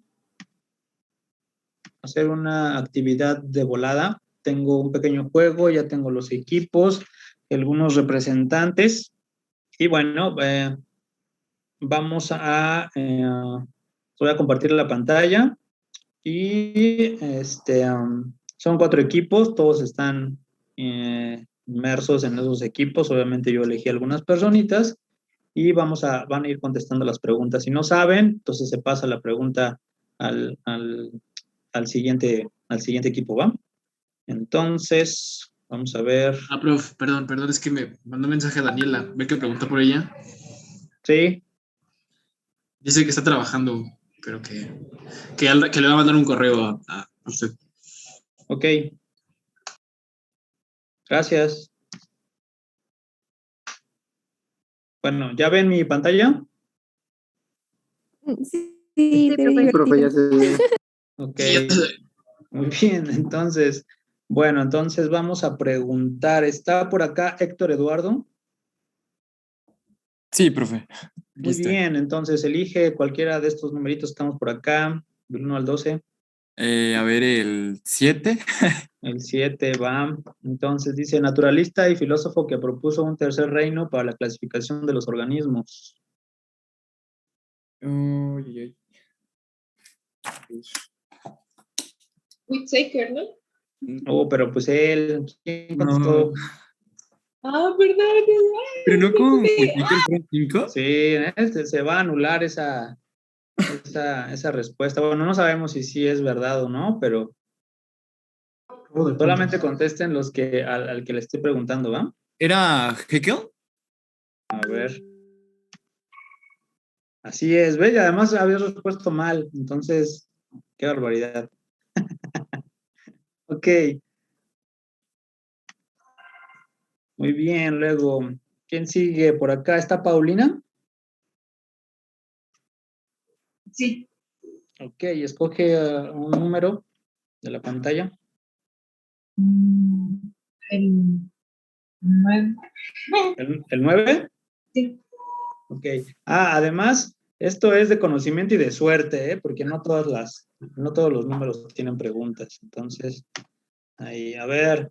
Speaker 1: hacer una actividad de volada. Tengo un pequeño juego, ya tengo los equipos, algunos representantes, y bueno, voy a compartir la pantalla y son 4 equipos, todos están inmersos en esos equipos. Obviamente yo elegí algunas personitas y van a ir contestando las preguntas. Si no saben, entonces se pasa la pregunta al siguiente equipo, ¿va? Entonces, vamos a ver.
Speaker 10: Prof, perdón, es que me mandó un mensaje a Daniela. Ve que preguntó por ella.
Speaker 1: Sí.
Speaker 10: Dice que está trabajando, pero que le va a mandar un correo a usted.
Speaker 1: Ok. Gracias. Bueno, ¿ya ven mi pantalla?
Speaker 2: Sí, te vi
Speaker 7: profe, ya se ve.
Speaker 1: Ok. Muy bien, entonces, bueno, entonces vamos a preguntar. ¿Está por acá Héctor Eduardo?
Speaker 5: Sí, profe.
Speaker 1: Muy bien, entonces elige cualquiera de estos numeritos que estamos por acá, del 1 al 12.
Speaker 5: A ver, el 7.
Speaker 1: El 7 va. Entonces dice, naturalista y filósofo que propuso un tercer reino para la clasificación de los organismos.
Speaker 4: Whittaker, ¿no?
Speaker 1: Oh, pero pues él, ¿quién contestó?
Speaker 4: Perdón.
Speaker 5: Pero no como Whittaker fueron 5.
Speaker 1: Sí, se va a anular esa respuesta. Bueno, no sabemos si sí es verdad o no, pero solamente contesten los que al que le estoy preguntando, ¿va?
Speaker 5: ¿Era Haeckel?
Speaker 1: A ver. Así es, ¿ves? Y además había respuesto mal, entonces, qué barbaridad. Ok. Muy bien, luego, ¿quién sigue por acá? ¿Está Paulina?
Speaker 4: Sí.
Speaker 1: Ok, escoge un número de la pantalla.
Speaker 4: El 9.
Speaker 1: ¿El 9?
Speaker 4: Sí.
Speaker 1: Ok. Además, esto es de conocimiento y de suerte, porque no todos los números tienen preguntas. Entonces, ahí, a ver.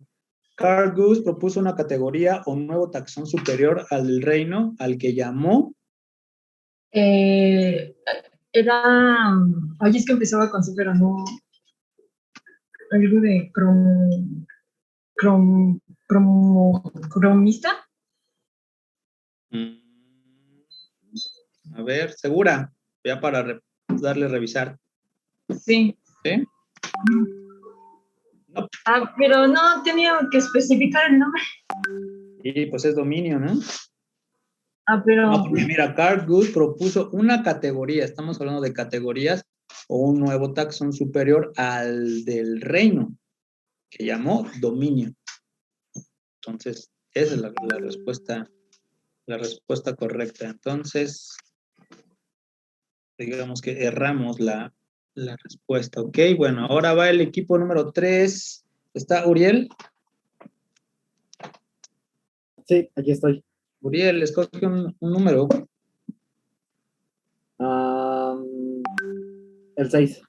Speaker 1: Carl Guth propuso una categoría o un nuevo taxón superior al del reino, al que llamó.
Speaker 14: Era. Oye, es que empezaba con C, pero no. Algo de cromista.
Speaker 1: A ver, ¿segura? ya para darle revisar.
Speaker 14: Sí.
Speaker 1: ¿Sí?
Speaker 14: No. Ah, pero no tenía que especificar el nombre.
Speaker 1: Y pues es dominio, ¿no?
Speaker 14: Ah, pero...
Speaker 1: No, porque mira, Carl Guth propuso una categoría, estamos hablando de categorías, o un nuevo taxón superior al del reino, que llamó dominio. Entonces, esa es la respuesta correcta. Entonces, digamos que erramos la respuesta. Ok, bueno, ahora va el equipo número 3. ¿Está Uriel?
Speaker 15: Sí, aquí estoy.
Speaker 1: Uriel, escoge un número.
Speaker 15: El 6.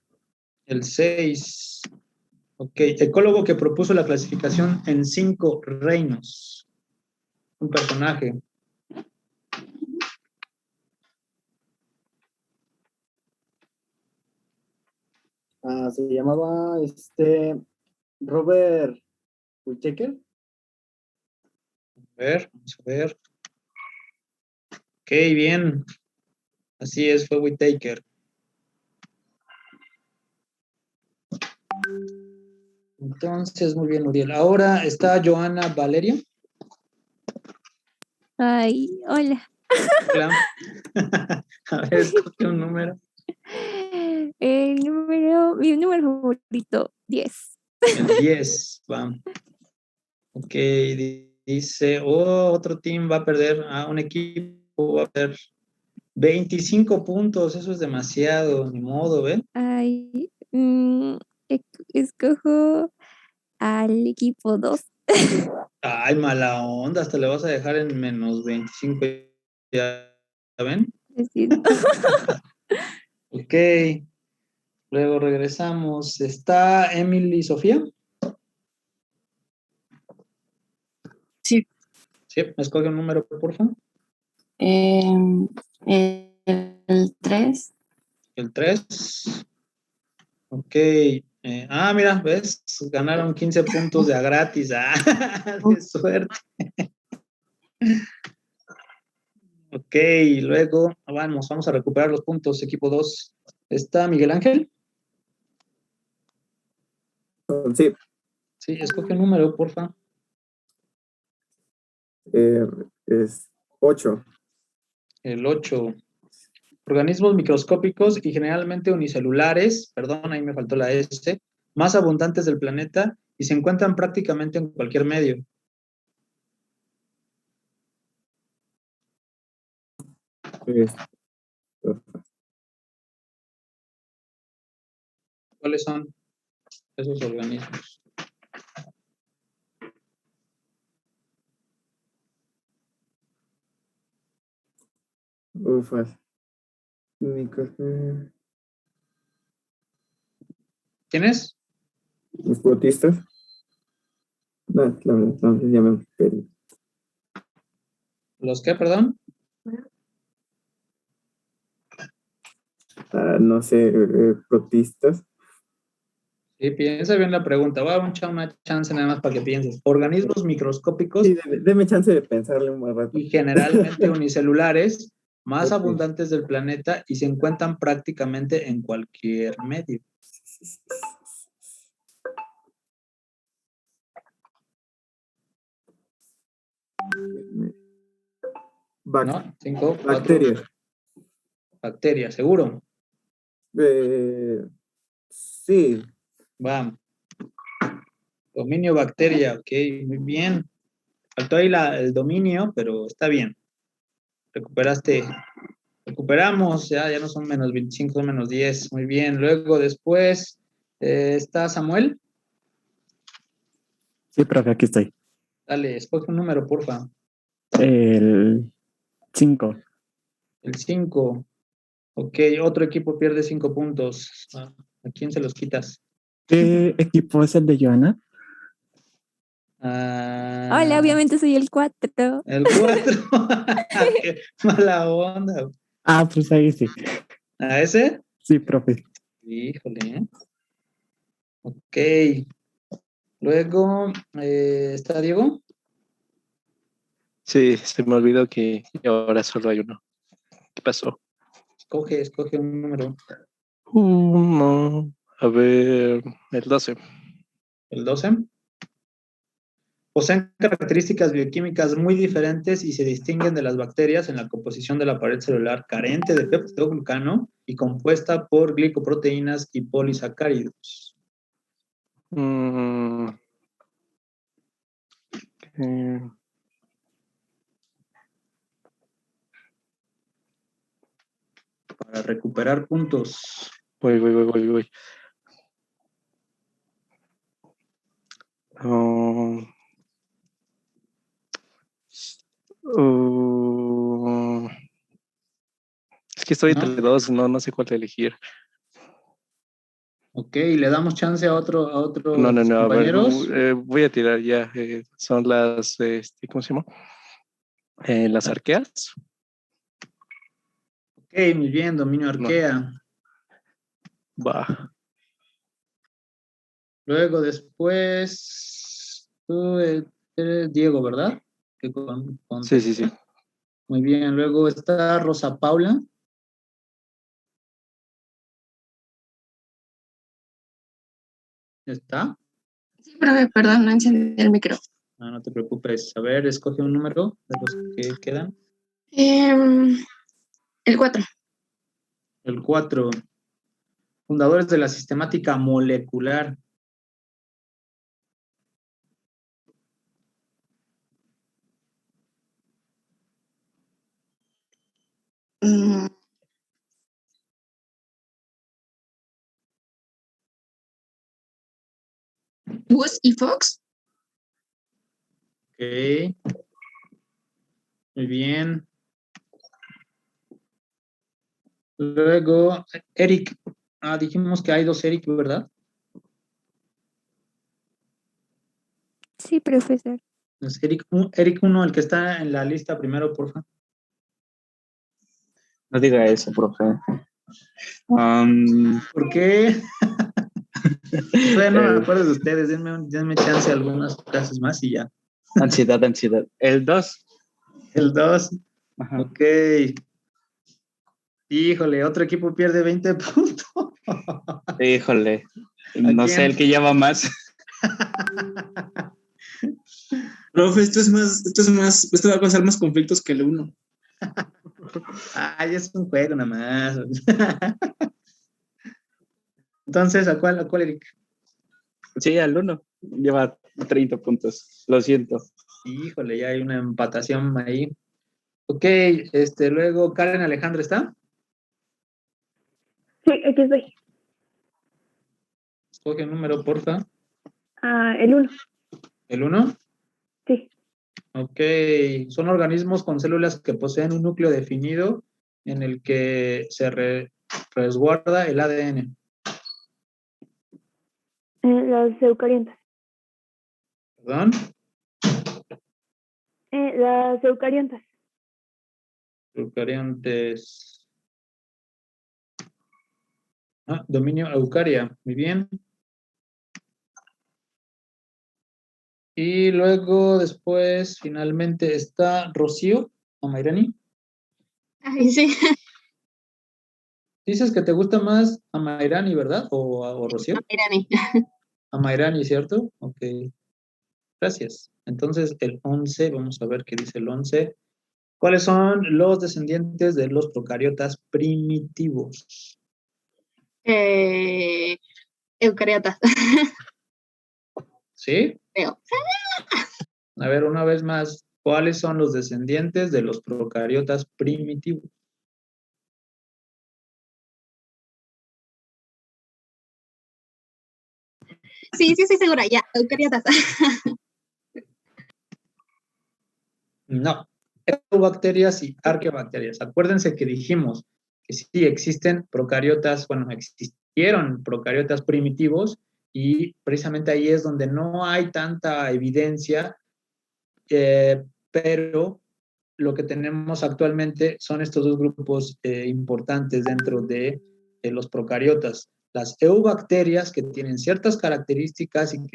Speaker 1: El 6. Ok, ecólogo que propuso la clasificación en 5 reinos. Un personaje.
Speaker 15: Se llamaba Robert Whittaker.
Speaker 1: Vamos a ver. Ok, bien. Así es, fue Whittaker. Entonces, muy bien, Uriel. Ahora está Joana Valerio.
Speaker 2: Ay, hola.
Speaker 1: Hola. A ver, escoge un número.
Speaker 2: Mi número favorito, 10.
Speaker 1: El 10, va. Ok, dice, otro team va a perder, un equipo va a perder 25 puntos, eso es demasiado, ni modo, ¿ven?
Speaker 2: Ay, escojo al equipo 2.
Speaker 1: Ay, mala onda, hasta le vas a dejar en menos 25, ¿ya ven?
Speaker 2: Lo siento.
Speaker 1: Ok, luego regresamos. ¿Está Emily Sofía?
Speaker 16: Sí.
Speaker 1: Sí, escoge un número, por favor.
Speaker 16: El 3.
Speaker 1: El 3. Ok. Mira, ¿ves? Ganaron 15 puntos de a gratis. ¡Qué suerte! Ok, luego vamos a recuperar los puntos, equipo 2. ¿Está Miguel Ángel?
Speaker 15: Sí.
Speaker 1: Sí, escoge un número, porfa.
Speaker 15: Es 8.
Speaker 1: El 8. Organismos microscópicos y generalmente unicelulares, perdón, ahí me faltó la S, más abundantes del planeta y se encuentran prácticamente en cualquier medio. ¿Cuáles son esos organismos?
Speaker 15: Ufas.
Speaker 1: ¿Quiénes?
Speaker 15: Los protistas. No, ya me perdí.
Speaker 1: ¿Los qué, perdón?
Speaker 15: No sé, protistas.
Speaker 1: Sí, piensa bien la pregunta. Voy a dar una chance nada más para que pienses. Organismos microscópicos.
Speaker 15: Sí, deme chance de pensarle un buen rato.
Speaker 1: Y generalmente unicelulares, más
Speaker 15: Ok.
Speaker 1: abundantes del planeta y se encuentran prácticamente en cualquier medio. ¿No? 5, 4.
Speaker 15: Bacterias.
Speaker 1: Bacterias, ¿seguro?
Speaker 15: Sí.
Speaker 1: Va. Dominio bacteria, ok, muy bien. Faltó ahí el dominio, pero está bien. Recuperamos, ya no son menos 25, son menos 10, muy bien. Luego después está Samuel.
Speaker 13: Sí, profe, aquí estoy.
Speaker 1: Dale, escoge un número, porfa.
Speaker 13: El 5.
Speaker 1: El 5. Ok, otro equipo pierde 5 puntos. ¿A quién se los quitas?
Speaker 13: ¿Qué equipo es el de Joana?
Speaker 2: Hola, obviamente soy el 4.
Speaker 1: El 4. Qué mala onda.
Speaker 13: Pues ahí sí.
Speaker 1: ¿A ese?
Speaker 13: Sí, profe.
Speaker 1: Híjole. Ok. Luego, ¿está Diego?
Speaker 17: Sí, se me olvidó que ahora solo hay uno. ¿Qué pasó?
Speaker 1: Escoge un número.
Speaker 17: A ver, el 12.
Speaker 1: ¿El 12? Poseen características bioquímicas muy diferentes y se distinguen de las bacterias en la composición de la pared celular carente de peptidoglucano y compuesta por glicoproteínas y polisacáridos. Para recuperar puntos.
Speaker 17: Voy. Es que estoy entre dos, no sé cuál elegir.
Speaker 1: Ok, ¿le damos chance a otros
Speaker 17: No,
Speaker 1: compañeros?
Speaker 17: a ver, voy a tirar ya. Son las, ¿cómo se llama? Las arqueas.
Speaker 1: Ok, muy bien, dominio arquea.
Speaker 17: Va.
Speaker 1: Luego después, tú eres Diego, ¿verdad?
Speaker 17: Sí.
Speaker 1: Muy bien, luego está Rosa Paula. ¿Está?
Speaker 6: Sí, profe, perdón, no encendí el micro.
Speaker 1: No te preocupes. A ver, escoge un número de los que quedan.
Speaker 6: El 4.
Speaker 1: El 4. Fundadores de la sistemática molecular.
Speaker 6: Wood y Fox.
Speaker 1: Ok. Muy bien. Luego, Eric. Dijimos que hay 2 Eric, ¿verdad?
Speaker 2: Sí, profesor.
Speaker 1: Es Eric 1, el que está en la lista primero, por favor.
Speaker 12: No diga eso, profe.
Speaker 1: ¿Por qué? Todavía no me acuerdo de ustedes. Denme chance algunas clases más y ya.
Speaker 12: Ansiedad. El 2.
Speaker 1: El 2. Ok. Híjole, otro equipo pierde 20 puntos.
Speaker 12: Híjole. No sé, el que lleva más. Profe, esto va a causar más conflictos que el 1.
Speaker 1: Ay, es un juego nada más. Entonces, ¿a cuál, Eric?
Speaker 12: Sí, al 1. Lleva 30 puntos. Lo siento.
Speaker 1: Híjole, ya hay una empatación ahí. Ok, luego, Karen Alejandra, ¿está?
Speaker 11: Sí, aquí estoy.
Speaker 1: Escoge un número, porfa.
Speaker 11: El 1.
Speaker 1: ¿El 1?
Speaker 11: Sí.
Speaker 1: Ok, son organismos con células que poseen un núcleo definido en el que se resguarda el ADN.
Speaker 11: Las eucariontas.
Speaker 1: ¿Perdón?
Speaker 11: Las eucariontas.
Speaker 1: Eucariontes. Dominio eucaria. Muy bien. Y luego, después, finalmente está Rocío Amairani.
Speaker 6: Ay, sí.
Speaker 1: Dices que te gusta más Amairani, ¿verdad? ¿O Rocío?
Speaker 6: Amairani.
Speaker 1: Amairani, ¿cierto? Ok. Gracias. Entonces, el 11, vamos a ver qué dice el 11. ¿Cuáles son los descendientes de los procariotas primitivos?
Speaker 6: Eucariotas.
Speaker 1: ¿Sí?
Speaker 6: Creo.
Speaker 1: A ver, una vez más, ¿cuáles son los descendientes de los procariotas primitivos?
Speaker 6: Sí, estoy segura, ya, eucariotas.
Speaker 1: No, eubacterias y arqueobacterias. Acuérdense que dijimos que sí existen procariotas, existieron procariotas primitivos y precisamente ahí es donde no hay tanta evidencia, pero lo que tenemos actualmente son estos dos grupos importantes dentro de los procariotas. Las eubacterias, que tienen ciertas características y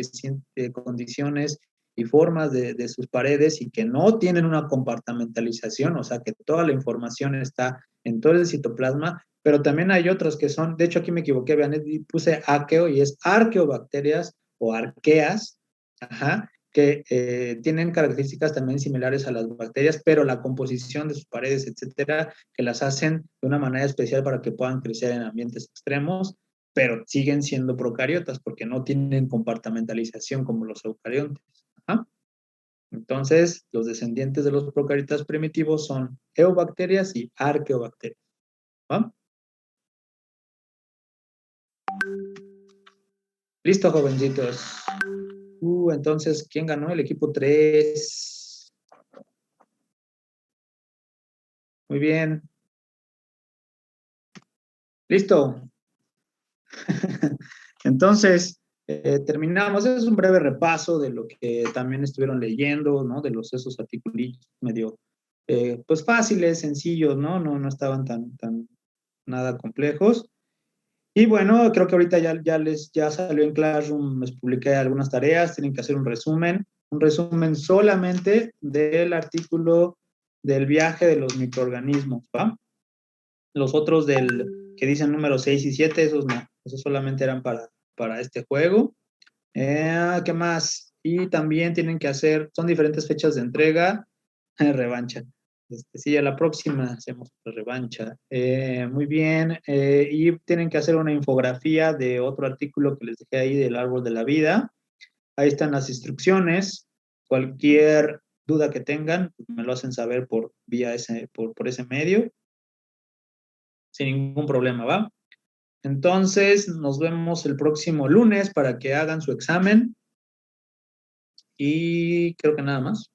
Speaker 1: que condiciones y formas de sus paredes y que no tienen una compartimentalización, o sea, que toda la información está en todo el citoplasma, pero también hay otros que son, de hecho aquí me equivoqué, vean, puse arqueo y es arqueobacterias o arqueas, ajá, que tienen características también similares a las bacterias, pero la composición de sus paredes, etcétera, que las hacen de una manera especial para que puedan crecer en ambientes extremos, pero siguen siendo procariotas porque no tienen compartimentalización como los eucariontes. Ajá. Entonces, los descendientes de los procariotas primitivos son eubacterias y arqueobacterias. ¿Va? Listo, jovencitos. Entonces, ¿quién ganó? El equipo 3. Muy bien. Listo. Entonces, terminamos. Es un breve repaso de lo que también estuvieron leyendo, ¿no? De esos articulitos medio, pues fáciles, sencillos, ¿no? No estaban tan nada complejos. Y bueno, creo que ahorita ya salió en Classroom, les publiqué algunas tareas, tienen que hacer un resumen solamente del artículo del viaje de los microorganismos, ¿va? Los otros que dicen número 6 y 7, esos no, esos solamente eran para este juego. ¿Qué más? Y también tienen que hacer, son diferentes fechas de entrega, revancha. Sí, a la próxima hacemos la revancha. Muy bien. Y tienen que hacer una infografía de otro artículo que les dejé ahí del árbol de la vida. Ahí están las instrucciones. Cualquier duda que tengan, me lo hacen saber por ese medio. Sin ningún problema, ¿va? Entonces, nos vemos el próximo lunes para que hagan su examen. Y creo que nada más.